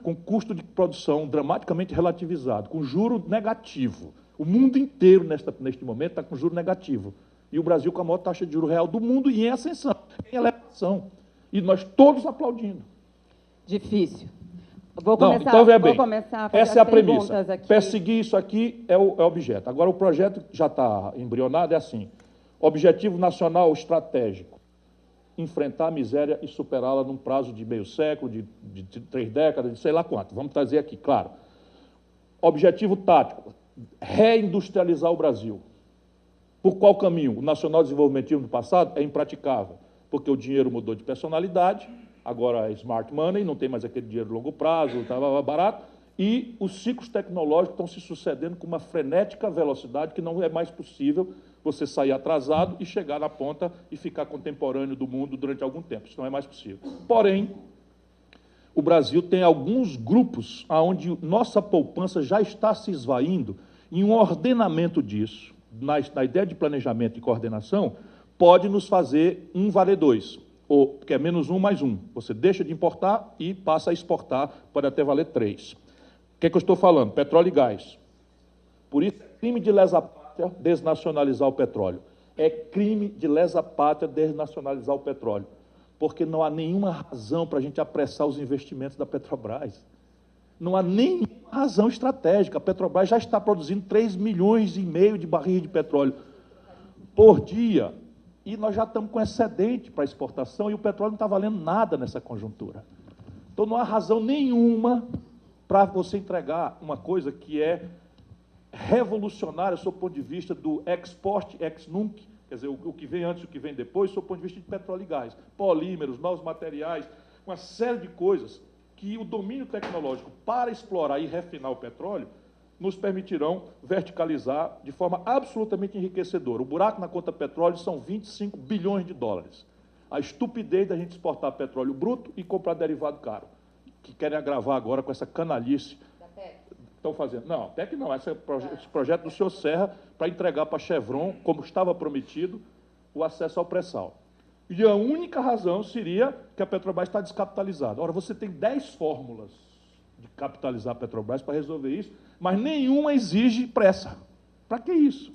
A: com custo de produção dramaticamente relativizado, com juro negativo, o mundo inteiro, neste momento, está com juro negativo. E o Brasil com a maior taxa de juro real do mundo e em ascensão, em elevação. E nós todos aplaudindo.
B: Difícil. Vou começar a fazer
A: essa é a premissa.
B: Aqui.
A: Perseguir isso aqui é o objeto. Agora, o projeto já está embrionado, é assim. Objetivo nacional estratégico. Enfrentar a miséria e superá-la num prazo de meio século, de 3 décadas, de sei lá quanto. Vamos trazer aqui, claro. Objetivo tático. Reindustrializar o Brasil. Por qual caminho? O nacional desenvolvimentismo do passado é impraticável, porque o dinheiro mudou de personalidade, agora é smart money, não tem mais aquele dinheiro de longo prazo, estava barato, e os ciclos tecnológicos estão se sucedendo com uma frenética velocidade que não é mais possível você sair atrasado e chegar na ponta e ficar contemporâneo do mundo durante algum tempo. Isso não é mais possível. Porém, o Brasil tem alguns grupos onde nossa poupança já está se esvaindo em um ordenamento disso, na ideia de planejamento e coordenação, pode nos fazer 1 vale 2, ou que é menos 1 mais 1. Você deixa de importar e passa a exportar, pode até valer 3. O que é que eu estou falando? Petróleo e gás. Por isso, é crime de lesa-pátria desnacionalizar o petróleo. É crime de lesa-pátria desnacionalizar o petróleo, porque não há nenhuma razão para a gente apressar os investimentos da Petrobras. Não há nenhuma razão estratégica. A Petrobras já está produzindo 3,5 milhões de barris de petróleo por dia. E nós já estamos com excedente para exportação e o petróleo não está valendo nada nessa conjuntura. Então não há razão nenhuma para você entregar uma coisa que é revolucionária, sob o ponto de vista do export ex nunc, quer dizer, o que vem antes e o que vem depois, sob o ponto de vista de petróleo e gás, polímeros, novos materiais, uma série de coisas que o domínio tecnológico para explorar e refinar o petróleo nos permitirão verticalizar de forma absolutamente enriquecedora. O buraco na conta petróleo são 25 bilhões de dólares. A estupidez da gente exportar petróleo bruto e comprar derivado caro, que querem agravar agora com essa canalice. Da PEC? Estão fazendo. Não, PEC não, esse projeto do senhor Serra para entregar para a Chevron, como estava prometido, o acesso ao pré-sal. E a única razão seria que a Petrobras está descapitalizada. Ora, você tem 10 fórmulas de capitalizar a Petrobras para resolver isso, mas nenhuma exige pressa. Para que isso?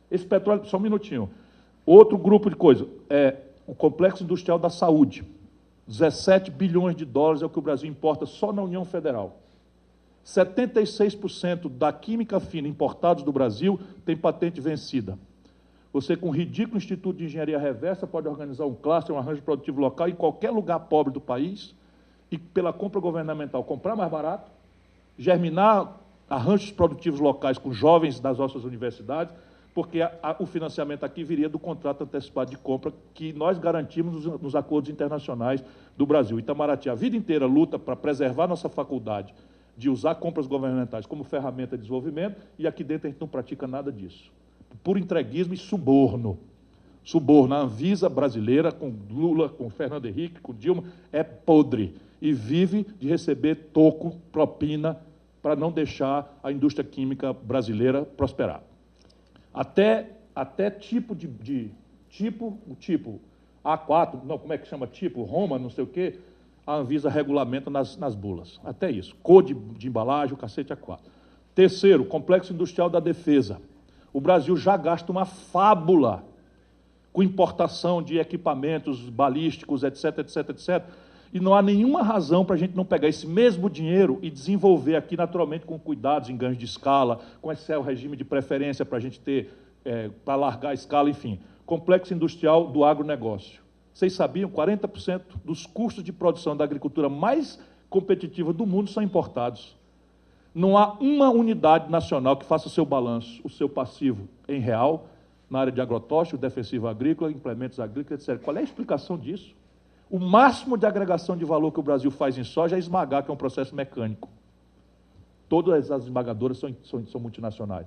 A: Esse petróleo, só um minutinho. Outro grupo de coisa, o complexo industrial da saúde. 17 bilhões de dólares é o que o Brasil importa só na União Federal. 76% da química fina importados do Brasil tem patente vencida. Você, com um ridículo Instituto de Engenharia Reversa, pode organizar um cluster, um arranjo produtivo local em qualquer lugar pobre do país e, pela compra governamental, comprar mais barato, germinar arranjos produtivos locais com jovens das nossas universidades, porque o financiamento aqui viria do contrato antecipado de compra que nós garantimos nos acordos internacionais do Brasil. Itamaraty, a vida inteira, luta para preservar nossa faculdade de usar compras governamentais como ferramenta de desenvolvimento, e aqui dentro a gente não pratica nada disso. Puro entreguismo e suborno. Suborno. A Anvisa brasileira, com Lula, com Fernando Henrique, com Dilma, é podre e vive de receber toco, propina, para não deixar a indústria química brasileira prosperar. Até tipo A4, não, como é que chama? Tipo Roma, não sei o quê, a Anvisa regulamenta nas bulas. Até isso. Code de embalagem, o cacete A4. Terceiro, complexo industrial da defesa. O Brasil já gasta uma fábula com importação de equipamentos balísticos, etc, etc, etc. E não há nenhuma razão para a gente não pegar esse mesmo dinheiro e desenvolver aqui naturalmente com cuidados em ganhos de escala, com esse regime de preferência para a gente ter, para largar a escala, enfim. Complexo industrial do agronegócio. Vocês sabiam, 40% dos custos de produção da agricultura mais competitiva do mundo são importados. Não há uma unidade nacional que faça o seu balanço, o seu passivo em real, na área de agrotóxico, defensivo agrícola, implementos agrícolas, etc. Qual é a explicação disso? O máximo de agregação de valor que o Brasil faz em soja é esmagar, que é um processo mecânico. Todas as esmagadoras são multinacionais.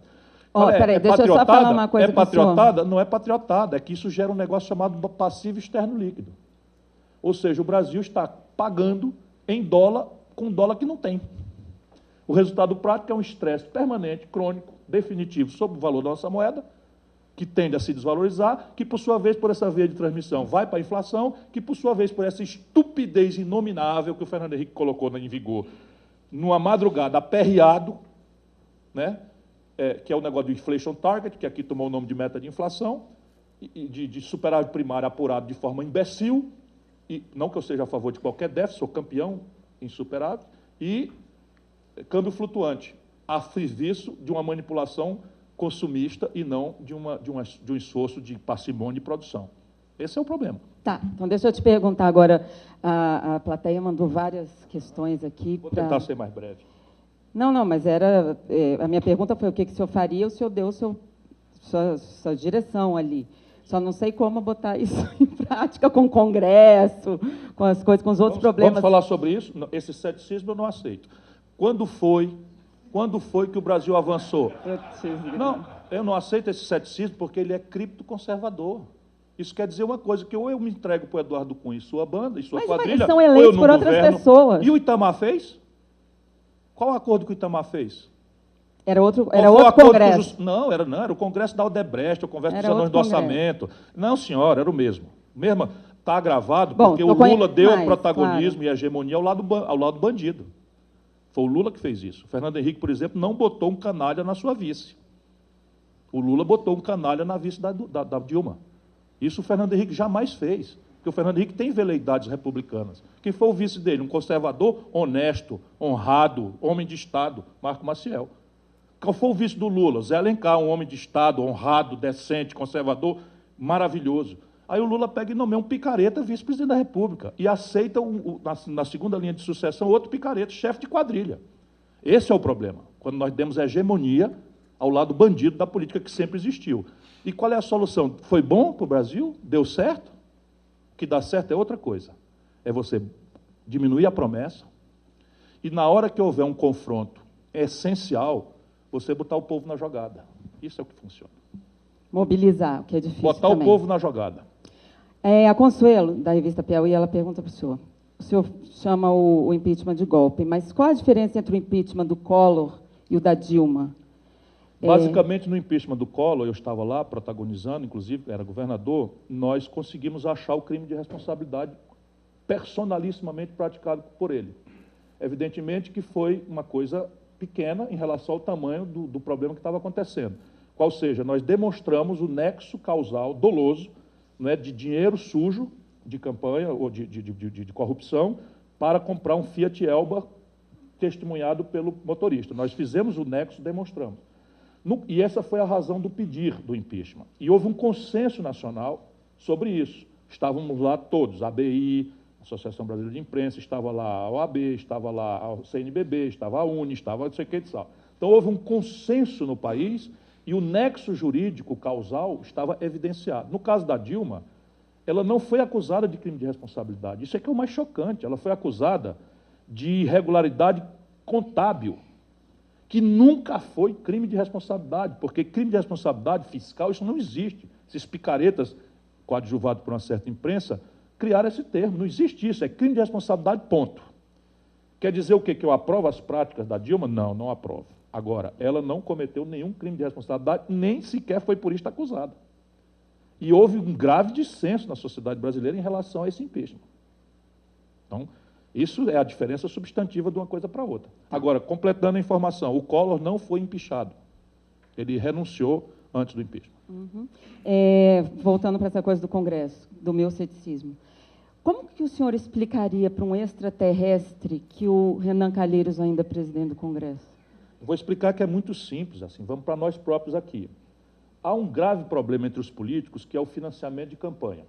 B: Peraí, deixa eu só falar uma coisa.
A: É patriotada? Não é patriotada, é que isso gera um negócio chamado passivo externo líquido. Ou seja, o Brasil está pagando em dólar com dólar que não tem. O resultado prático é um estresse permanente, crônico, definitivo sobre o valor da nossa moeda, que tende a se desvalorizar, que, por sua vez, por essa via de transmissão, vai para a inflação, que, por sua vez, por essa estupidez inominável que o Fernando Henrique colocou em vigor, numa madrugada, aperreado, né, que é o negócio do inflation target, que aqui tomou o nome de meta de inflação, e de superávit primário apurado de forma imbecil, e não que eu seja a favor de qualquer déficit, sou campeão em superávit, e câmbio flutuante, a serviço de uma manipulação consumista e não de um esforço de parcimônia de produção. Esse é o problema.
B: Tá, então deixa eu te perguntar agora, a plateia mandou várias questões aqui.
A: Vou tentar ser mais breve.
B: Não, mas a minha pergunta foi o que o senhor faria, o senhor deu sua direção ali. Só não sei como botar isso em prática com o Congresso, com as coisas, com os outros problemas.
A: Vamos falar sobre isso? Esse ceticismo eu não aceito. Quando foi que o Brasil avançou? Não, eu não aceito esse ceticismo porque ele é criptoconservador. Isso quer dizer uma coisa, que ou eu me entrego para o Eduardo Cunha e sua banda, e sua quadrilha,
B: mas são eleitos por outras pessoas.
A: E o Itamar fez? Qual o acordo que o Itamar fez?
B: Era outro Congresso.
A: Não, era o Congresso da Aldebrecht, o Congresso dos Anões do Orçamento. Não, senhora, era o mesmo. Está gravado porque o Lula deu o protagonismo e a hegemonia ao lado bandido. Foi o Lula que fez isso. O Fernando Henrique, por exemplo, não botou um canalha na sua vice. O Lula botou um canalha na vice da Dilma. Isso o Fernando Henrique jamais fez. Porque o Fernando Henrique tem veleidades republicanas. Quem foi o vice dele? Um conservador honesto, honrado, homem de Estado, Marco Maciel. Qual foi o vice do Lula? Zé Alencar, um homem de Estado, honrado, decente, conservador, maravilhoso. Aí o Lula pega e nomeia um picareta vice-presidente da República e aceita, na segunda linha de sucessão, outro picareta, chefe de quadrilha. Esse é o problema. Quando nós demos hegemonia ao lado bandido da política que sempre existiu. E qual é a solução? Foi bom para o Brasil? Deu certo? O que dá certo é outra coisa. É você diminuir a promessa e, na hora que houver um confronto essencial, você botar o povo na jogada. Isso é o que funciona.
B: Mobilizar, o que é difícil
A: botar
B: também.
A: O povo na jogada.
B: A Consuelo, da revista Piauí, ela pergunta para o senhor. O senhor chama o impeachment de golpe, mas qual a diferença entre o impeachment do Collor e o da Dilma?
A: Basicamente, no impeachment do Collor, eu estava lá protagonizando, inclusive, era governador, nós conseguimos achar o crime de responsabilidade personalissimamente praticado por ele. Evidentemente que foi uma coisa pequena em relação ao tamanho do problema que estava acontecendo. Qual seja, nós demonstramos o nexo causal doloso, não é, de dinheiro sujo de campanha ou de corrupção para comprar um Fiat Elba testemunhado pelo motorista. Nós fizemos o nexo, demonstramos. E essa foi a razão do pedir do impeachment. E houve um consenso nacional sobre isso. Estávamos lá todos, a ABI, Associação Brasileira de Imprensa, estava lá a OAB, estava lá a CNBB, estava a UNE, estava não sei o que e tal. Então houve um consenso no país e o nexo jurídico causal estava evidenciado. No caso da Dilma, ela não foi acusada de crime de responsabilidade. Isso é que é o mais chocante. Ela foi acusada de irregularidade contábil, que nunca foi crime de responsabilidade, porque crime de responsabilidade fiscal, isso não existe. Esses picaretas, coadjuvados por uma certa imprensa, criaram esse termo. Não existe isso, é crime de responsabilidade, ponto. Quer dizer o quê? Que eu aprovo as práticas da Dilma? Não, não aprovo. Agora, ela não cometeu nenhum crime de responsabilidade, nem sequer foi por isso acusada. E houve um grave dissenso na sociedade brasileira em relação a esse impeachment. Então, isso é a diferença substantiva de uma coisa para outra. Agora, completando a informação, o Collor não foi impeachado. Ele renunciou antes do impeachment.
B: Uhum. Voltando para essa coisa do Congresso, do meu ceticismo. Como que o senhor explicaria para um extraterrestre que o Renan Calheiros ainda é presidente do Congresso?
A: Vou explicar que é muito simples, assim, vamos para nós próprios aqui. Há um grave problema entre os políticos, que é o financiamento de campanha.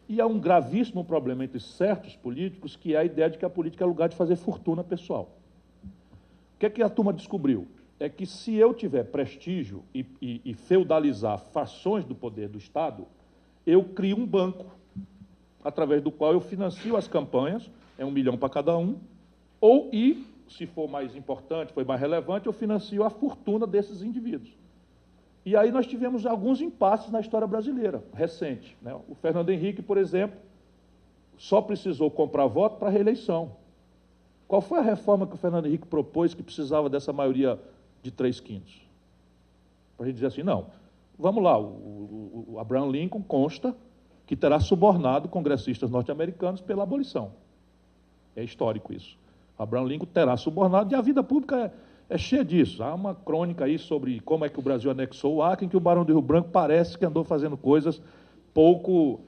A: E há um gravíssimo problema entre certos políticos, que é a ideia de que a política é lugar de fazer fortuna pessoal. O que é que a turma descobriu? É que se eu tiver prestígio e feudalizar frações do poder do Estado, eu crio um banco, através do qual eu financio as campanhas, é 1 milhão para cada um, se for mais importante, foi mais relevante, eu financio a fortuna desses indivíduos. E aí nós tivemos alguns impasses na história brasileira, recente, né? O Fernando Henrique, por exemplo, só precisou comprar voto para a reeleição. Qual foi a reforma que o Fernando Henrique propôs que precisava dessa maioria de 3/5? Para a gente dizer assim, não, vamos lá, o Abraham Lincoln consta que terá subornado congressistas norte-americanos pela abolição. É histórico isso. Abraham Lincoln terá subornado, e a vida pública é cheia disso. Há uma crônica aí sobre como é que o Brasil anexou o Acre, em que o Barão do Rio Branco parece que andou fazendo coisas pouco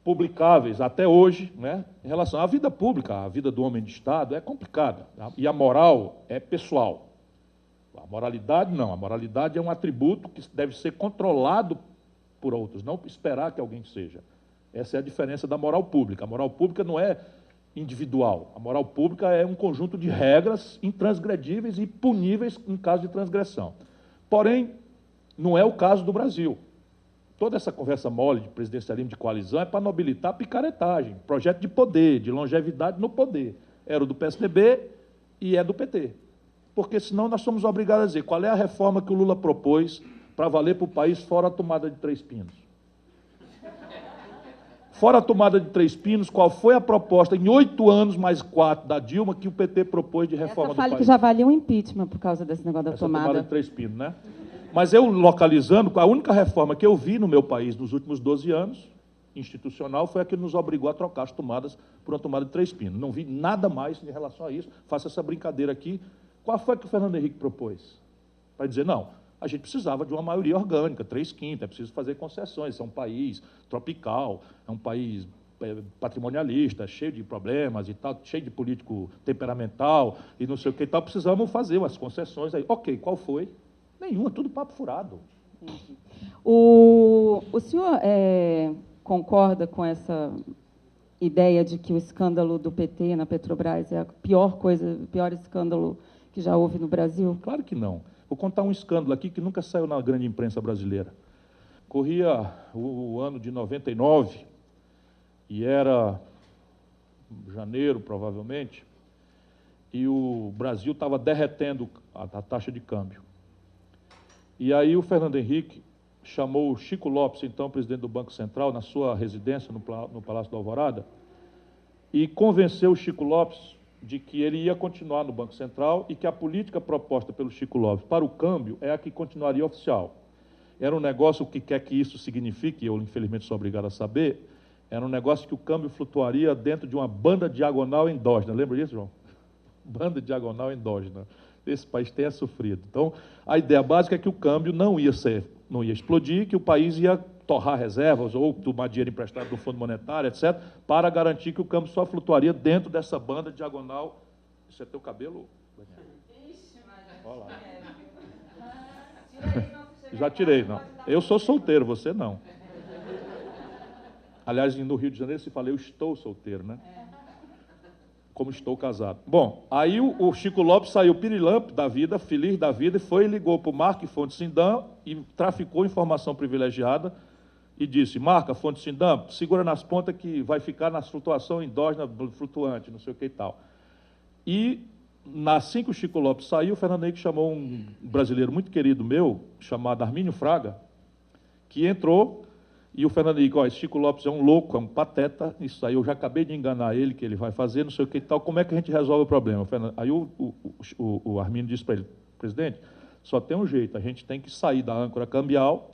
A: publicáveis até hoje, né? Em relação à vida pública, a vida do homem de Estado é complicada, tá? E a moral é pessoal. A moralidade não, a moralidade é um atributo que deve ser controlado por outros, não esperar que alguém seja. Essa é a diferença da moral pública. A moral pública não é individual. A moral pública é um conjunto de regras intransgredíveis e puníveis em caso de transgressão. Porém, não é o caso do Brasil. Toda essa conversa mole de presidencialismo de coalizão é para nobilitar a picaretagem, projeto de poder, de longevidade no poder. Era o do PSDB e é do PT. Porque senão nós somos obrigados a dizer qual é a reforma que o Lula propôs para valer para o país fora a tomada de Três Pinos. Fora a tomada de Três Pinos, qual foi a proposta em 8 anos mais 4 da Dilma que o PT propôs de reforma do país?
B: Que já valia um impeachment por causa desse negócio da
A: tomada de Três Pinos, né? Mas eu, localizando, a única reforma que eu vi no meu país nos últimos 12 anos, institucional, foi a que nos obrigou a trocar as tomadas por uma tomada de Três Pinos. Não vi nada mais em relação a isso. Faço essa brincadeira aqui. Qual foi que o Fernando Henrique propôs? Para dizer, não, a gente precisava de uma maioria orgânica, 3/5, é preciso fazer concessões, é um país tropical, é um país patrimonialista, cheio de problemas e tal, cheio de político temperamental e não sei o que e tal, precisamos fazer umas concessões aí. Ok, qual foi? Nenhuma, tudo papo furado.
B: O senhor concorda com essa ideia de que o escândalo do PT na Petrobras é a pior coisa, o pior escândalo que já houve no Brasil?
A: Claro que não. Vou contar um escândalo aqui que nunca saiu na grande imprensa brasileira. Corria o ano de 99, e era janeiro, provavelmente, e o Brasil estava derretendo a taxa de câmbio. E aí o Fernando Henrique chamou o Chico Lopes, então presidente do Banco Central, na sua residência no Palácio da Alvorada, e convenceu o Chico Lopes de que ele ia continuar no Banco Central e que a política proposta pelo Chico Lopes para o câmbio é a que continuaria oficial. Era um negócio, o que quer que isso signifique, eu infelizmente sou obrigado a saber, era um negócio que o câmbio flutuaria dentro de uma banda diagonal endógena. Lembra disso, João? Banda diagonal endógena. Esse país tenha sofrido. Então, a ideia básica é que o câmbio não ia explodir, que o país ia torrar reservas ou tomar dinheiro emprestado do Fundo Monetário, etc., para garantir que o câmbio só flutuaria dentro dessa banda diagonal. Isso é teu cabelo, Daniel? Ixi, mas olha lá. Já tirei, não. Eu sou solteiro, você não. Aliás, no Rio de Janeiro se fala, eu estou solteiro, né? Como estou casado. Bom, aí o Chico Lopes saiu pirilampo da vida, feliz da vida, e foi e ligou para o Marco Fonte Sindam e traficou informação privilegiada e disse, Marco Fonte Sindam, segura nas pontas que vai ficar na flutuação endógena flutuante, não sei o que e tal. E assim que o Chico Lopes saiu, o Fernando Henrique chamou um brasileiro muito querido meu, chamado Armínio Fraga, que entrou, e o Fernando Henrique, esse Chico Lopes é um louco, é um pateta, isso aí eu já acabei de enganar ele, que ele vai fazer, não sei o que e tal, como é que a gente resolve o problema? Aí o Armínio disse para ele, presidente, só tem um jeito, a gente tem que sair da âncora cambial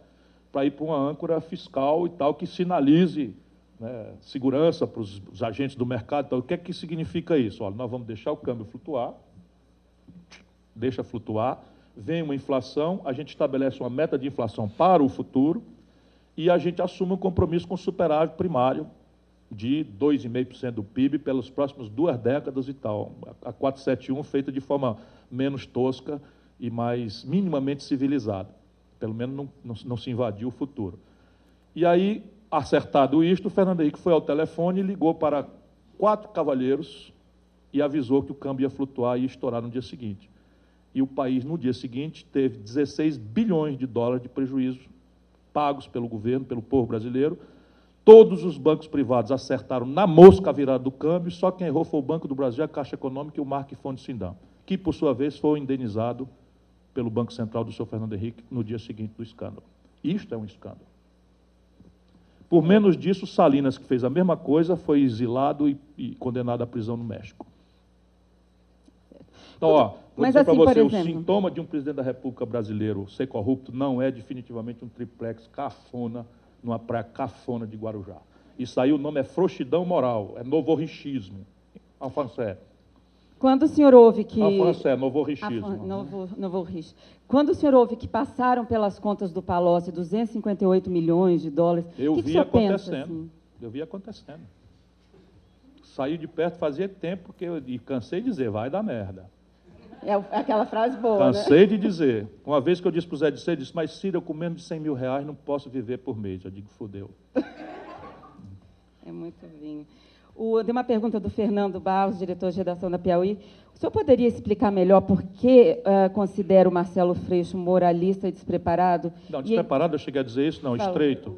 A: para ir para uma âncora fiscal e tal, que sinalize, né, segurança para os agentes do mercado. Então, o que é que significa isso? Olha, nós vamos deixar o câmbio flutuar, deixa flutuar, vem uma inflação, a gente estabelece uma meta de inflação para o futuro e a gente assume um compromisso com o superávit primário de 2,5% do PIB pelas próximas 2 décadas e tal. A 471 feita de forma menos tosca e mais minimamente civilizada. Pelo menos não se invadiu o futuro. E aí, acertado isto, o Fernando Henrique foi ao telefone e ligou para 4 cavalheiros e avisou que o câmbio ia flutuar e ia estourar no dia seguinte. E o país, no dia seguinte, teve 16 bilhões de dólares de prejuízo pagos pelo governo, pelo povo brasileiro. Todos os bancos privados acertaram na mosca a virada do câmbio, só quem errou foi o Banco do Brasil, a Caixa Econômica e o Marco Fonte Sindam, que, por sua vez, foi indenizado pelo Banco Central do senhor Fernando Henrique no dia seguinte do escândalo. Isto é um escândalo. Por menos disso, Salinas, que fez a mesma coisa, foi exilado e condenado à prisão no México. Então, vou dizer para você, o sintoma de um presidente da República brasileiro ser corrupto não é definitivamente um triplex cafona, numa praia cafona de Guarujá. Isso aí o nome é frouxidão moral, é novorrichismo. En français.
B: Quando o senhor ouve que...
A: En français, novorrichismo.
B: Novorich. Quando o senhor ouve que passaram pelas contas do Palocci 258 milhões de dólares,
A: eu
B: que
A: vi
B: o senhor
A: acontecendo.
B: Pensa, assim?
A: Eu vi acontecendo. Saí de perto fazia tempo que e cansei de dizer, vai dar merda.
B: É aquela frase boa,
A: Cansei
B: né?
A: de dizer. Uma vez que eu disse para o Zé de Sei, disse, mas Ciro, eu com menos de 100 mil reais não posso viver por mês. Eu digo, fudeu.
B: É muito vinho. Tem uma pergunta do Fernando Barros, diretor de redação da Piauí. O senhor poderia explicar melhor por que considera o Marcelo Freixo moralista e despreparado?
A: Não, despreparado, eu cheguei a dizer isso? Não, estreito.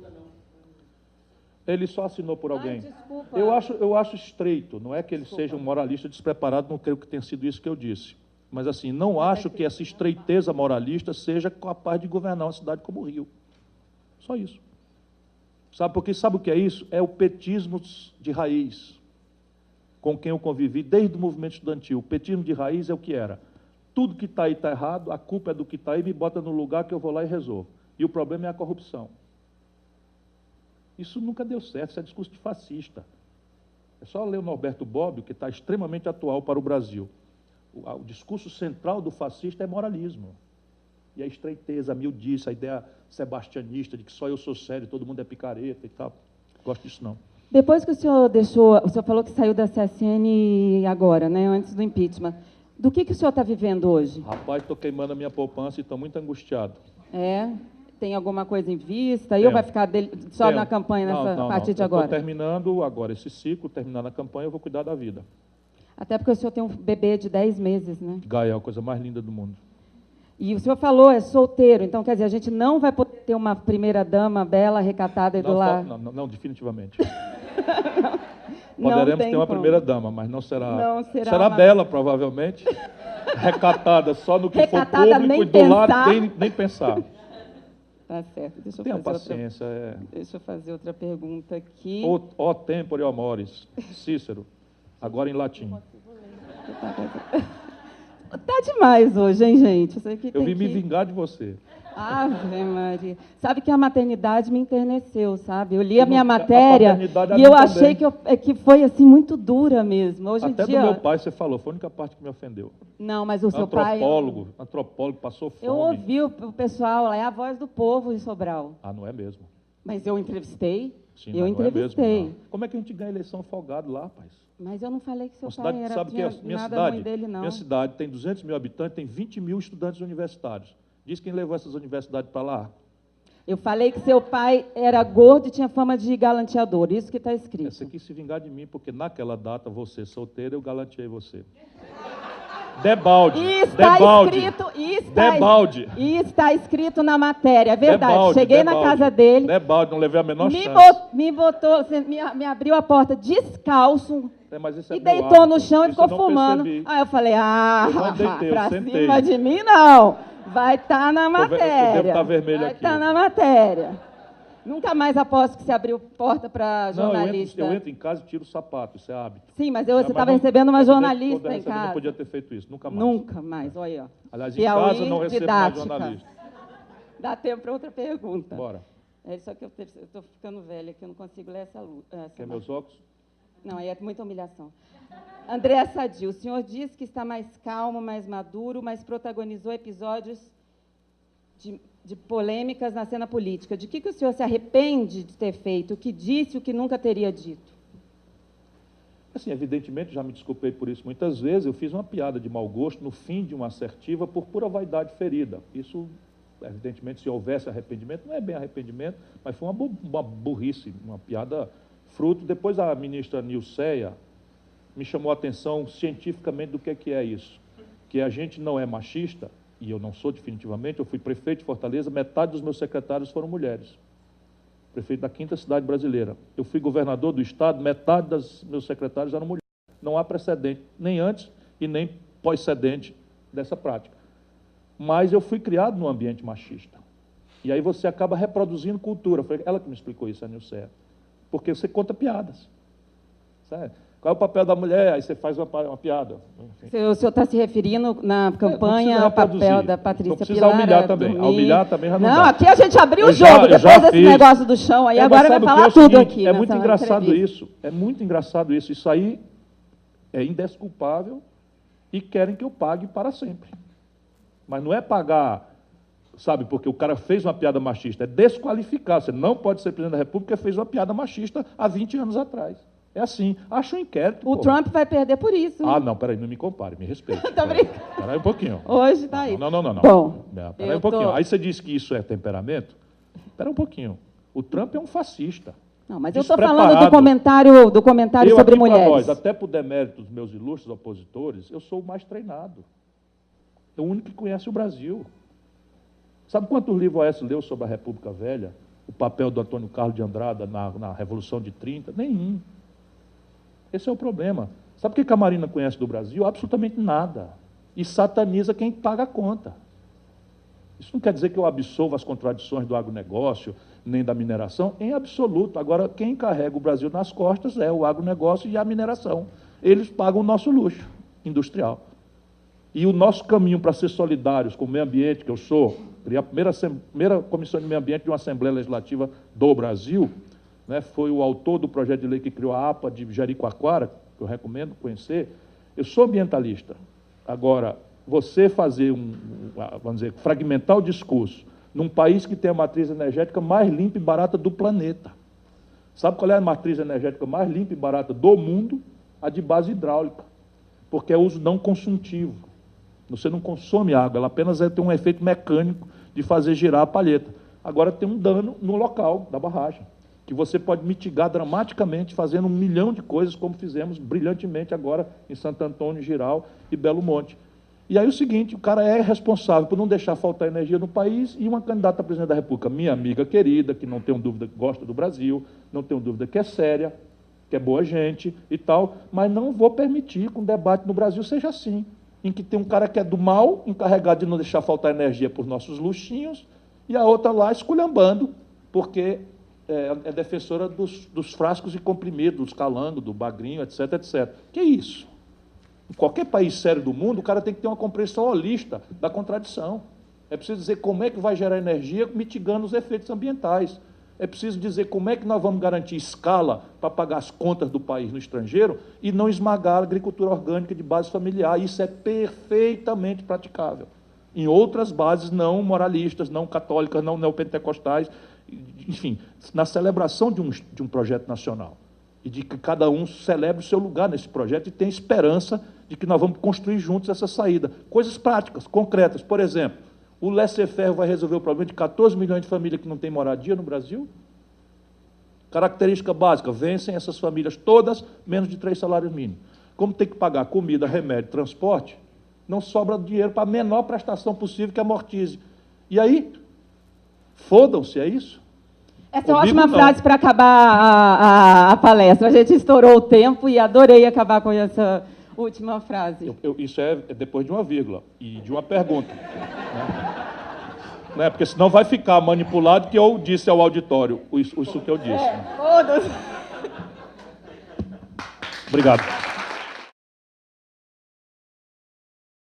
A: Ele só assinou por alguém.
B: Desculpa.
A: Eu acho estreito, não é que ele seja um moralista despreparado, não creio que tenha sido isso que eu disse. Mas, assim, não acho que essa estreiteza moralista seja capaz de governar uma cidade como o Rio. Só isso. Sabe o que é isso? É o petismo de raiz, com quem eu convivi desde o movimento estudantil. O petismo de raiz é o que era. Tudo que está aí está errado, a culpa é do que está aí, me bota no lugar que eu vou lá e resolvo. E o problema é a corrupção. Isso nunca deu certo, isso é discurso de fascista. É só ler o Norberto Bobbio, que está extremamente atual para o Brasil. O discurso central do fascista é moralismo. E a estreiteza, a miudice, a ideia sebastianista de que só eu sou sério, todo mundo é picareta e tal. Gosto disso não.
B: Depois que o senhor falou que saiu da CSN agora, né, antes do impeachment. Do que o senhor está vivendo hoje?
A: Rapaz, estou queimando a minha poupança e estou muito angustiado.
B: É? Tem alguma coisa em vista? Ou vai ficar só na campanha a partir de agora?
A: Estou terminando agora esse ciclo, terminando a campanha, eu vou cuidar da vida.
B: Até porque o senhor tem um bebê de 10 meses, né?
A: Gael, a coisa mais linda do mundo.
B: E o senhor falou, é solteiro, então, quer dizer, a gente não vai poder ter uma primeira-dama bela, recatada e do lar.
A: Não, definitivamente.
B: Não
A: Poderemos
B: tem
A: ter uma
B: como.
A: primeira-dama, mas não será...
B: Não será
A: será
B: uma-
A: bela, provavelmente. Recatada só no que
B: Recatada,
A: for público
B: nem
A: e do lado
B: pensar.
A: nem pensar.
B: Tá certo, deixa eu
A: Tenha
B: fazer
A: paciência.
B: Deixa eu fazer outra pergunta aqui.
A: Ó tempore, ó mores. Cícero, agora em latim.
B: Tá demais hoje, hein, gente? Isso aqui
A: Eu
B: tem
A: vim me
B: que...
A: vingar de você.
B: Ave Maria. Sabe que a maternidade me enterneceu, sabe? Eu li a
A: Eu
B: minha
A: não- a
B: matéria
A: paternidade a
B: e
A: mim
B: eu
A: também.
B: achei que foi assim muito dura mesmo. Hoje
A: Até
B: em dia...
A: do meu pai você falou, foi a única parte que me ofendeu.
B: Não, mas o seu pai...
A: Antropólogo, passou fome.
B: Eu ouvi o pessoal lá, é a voz do povo em Sobral.
A: Ah, não é mesmo?
B: Mas eu entrevistei.
A: Sim,
B: eu
A: mas não é
B: entrevistei.
A: mesmo, não. Como é que a gente ganha eleição folgado lá, rapaz?
B: Mas eu não falei que seu
A: Uma
B: pai
A: cidade,
B: era
A: sabe que é
B: tinha
A: minha
B: nada
A: cidade?
B: ruim dele, não.
A: Minha cidade tem 200 mil habitantes, tem 20 mil estudantes universitários. Diz quem levou essas universidades para lá?
B: Eu falei que seu pai era gordo e tinha fama de galanteador. Isso que está escrito.
A: Você quis se vingar de mim, porque naquela data, você solteira, eu galanteei você. Debalde. Debalde.
B: Está escrito na matéria, é verdade.
A: Debalde,
B: Cheguei na casa dele,
A: Debalde, não levei a menor chance.
B: me botou, me abriu a porta descalço
A: Mas isso é
B: e
A: meu
B: deitou
A: hábito.
B: no chão e
A: Isso
B: ficou
A: eu não
B: fumando.
A: percebi.
B: Aí eu falei,
A: Eu não deitei, eu
B: pra
A: sentei.
B: cima de mim não. Vai estar na matéria.
A: Eu devo estar vermelho
B: Vai
A: aqui.
B: estar na matéria. Nunca mais aposto que você abriu porta para
A: Não,
B: jornalista.
A: eu entro em casa e tiro o sapato, isso é hábito.
B: Sim, mas você
A: Mas
B: estava
A: não-
B: recebendo uma
A: evidente que
B: jornalista
A: quando eu
B: em
A: recebi,
B: casa.
A: não podia ter feito isso, nunca mais.
B: Nunca mais, olha aí. Ó.
A: Aliás, em
B: Piauí,
A: casa eu não recebo
B: didática.
A: mais jornalista.
B: Dá tempo para outra pergunta.
A: Bora.
B: É só que eu estou ficando velha, que eu não consigo ler essa luz.
A: Quer meus óculos?
B: Não, aí é muita humilhação. André Sadio, o senhor diz que está mais calmo, mais maduro, mas protagonizou episódios de polêmicas na cena política. De que o senhor se arrepende de ter feito? O que disse, o que nunca teria dito?
A: Assim, evidentemente, já me desculpei por isso muitas vezes, eu fiz uma piada de mau gosto no fim de uma assertiva por pura vaidade ferida. Isso, evidentemente, se houvesse arrependimento, não é bem arrependimento, mas foi uma burrice, uma piada fruto. Depois a ministra Nilceia me chamou a atenção cientificamente do que é isso, que a gente não é machista, e eu não sou definitivamente, eu fui prefeito de Fortaleza, metade dos meus secretários foram mulheres. Prefeito da 5ª cidade brasileira. Eu fui governador do estado, metade dos meus secretários eram mulheres. Não há precedente, nem antes e nem pós-cedente dessa prática. Mas eu fui criado num ambiente machista. E aí você acaba reproduzindo cultura. Foi ela que me explicou isso, a Nilceia. Porque você conta piadas. Sabe? Qual é o papel da mulher? Aí você faz uma piada. Enfim.
B: O senhor está se referindo na campanha ao papel da Patrícia
A: não precisa
B: Pilar?
A: humilhar também.
B: Dormir.
A: Humilhar também já não
B: Não,
A: dá.
B: aqui a gente abriu o
A: Eu
B: jogo,
A: já
B: depois desse
A: fiz.
B: negócio do chão aí,
A: Mas
B: agora vai
A: sabe o que
B: falar
A: é o
B: tudo
A: seguinte,
B: aqui.
A: É muito
B: nessa
A: engraçado
B: entrevista.
A: isso. É muito engraçado isso. Isso aí é indesculpável e querem que eu pague para sempre. Mas não é pagar, sabe, porque o cara fez uma piada machista. É desqualificar. Você não pode ser presidente da República porque fez uma piada machista há 20 anos atrás. É assim. Acha um inquérito.
B: O Trump vai perder por isso.
A: Ah, não, peraí, não me compare, me respeite.
B: Tô brincando.
A: Peraí um pouquinho.
B: Hoje está aí.
A: Não.
B: Bom,
A: Peraí
B: eu
A: um pouquinho.
B: tô-
A: Aí você disse que isso é temperamento? Peraí um pouquinho. O Trump é um fascista.
B: Não, mas eu estou falando do
A: Despreparado.
B: comentário
A: Eu
B: sobre
A: aqui pra
B: mulheres.
A: nós, até por demérito dos meus ilustres opositores, eu sou o mais treinado. É o único que conhece o Brasil. Sabe quantos livros o Oécio leu sobre a República Velha? O papel do Antônio Carlos de Andrada na Revolução de 30? Nenhum. Esse é o problema. Sabe o que a Marina conhece do Brasil? Absolutamente nada. E sataniza quem paga a conta. Isso não quer dizer que eu absolva as contradições do agronegócio, nem da mineração, em absoluto. Agora, quem carrega o Brasil nas costas é o agronegócio e a mineração. Eles pagam o nosso luxo industrial. E o nosso caminho para ser solidários com o meio ambiente, que eu sou, criei a primeira comissão de meio ambiente de uma Assembleia Legislativa do Brasil, né, foi o autor do projeto de lei que criou a APA de Jericoacoara, que eu recomendo conhecer. Eu sou ambientalista. Agora, você fazer vamos dizer, fragmentar o discurso num país que tem a matriz energética mais limpa e barata do planeta. Sabe qual é a matriz energética mais limpa e barata do mundo? A de base hidráulica, porque é uso não consultivo. Você não consome água, ela apenas tem um efeito mecânico de fazer girar a palheta. Agora tem um dano no local da barragem, que você pode mitigar dramaticamente fazendo 1 milhão de coisas, como fizemos brilhantemente agora em Santo Antônio, Giral e Belo Monte. E aí o seguinte, o cara é responsável por não deixar faltar energia no país e uma candidata a presidente da República, minha amiga querida, que não tenho dúvida que gosta do Brasil, não tenho dúvida que é séria, que é boa gente e tal, mas não vou permitir que um debate no Brasil seja assim, em que tem um cara que é do mal, encarregado de não deixar faltar energia por nossos luxinhos, e a outra lá esculhambando, porque é defensora dos frascos de comprimido, dos calangos, do bagrinho, etc, etc. Que isso? Em qualquer país sério do mundo, o cara tem que ter uma compreensão holística da contradição. É preciso dizer como é que vai gerar energia mitigando os efeitos ambientais. É preciso dizer como é que nós vamos garantir escala para pagar as contas do país no estrangeiro e não esmagar a agricultura orgânica de base familiar. Isso é perfeitamente praticável. Em outras bases não moralistas, não católicas, não neopentecostais, enfim, na celebração de um projeto nacional. E de que cada um celebre o seu lugar nesse projeto e tenha esperança de que nós vamos construir juntos essa saída. Coisas práticas, concretas. Por exemplo, o laissez-faire vai resolver o problema de 14 milhões de famílias que não têm moradia no Brasil? Característica básica, vencem essas famílias todas menos de 3 salários mínimos. Como tem que pagar comida, remédio, transporte, não sobra dinheiro para a menor prestação possível que amortize. E aí, fodam-se, é isso?
B: Essa é uma ótima frase para acabar a palestra. A gente estourou o tempo e adorei acabar com essa última frase.
A: Isso é depois de uma vírgula e de uma pergunta. Né? Porque senão vai ficar manipulado que eu disse ao auditório isso que eu disse.
B: Todos.
A: Obrigado.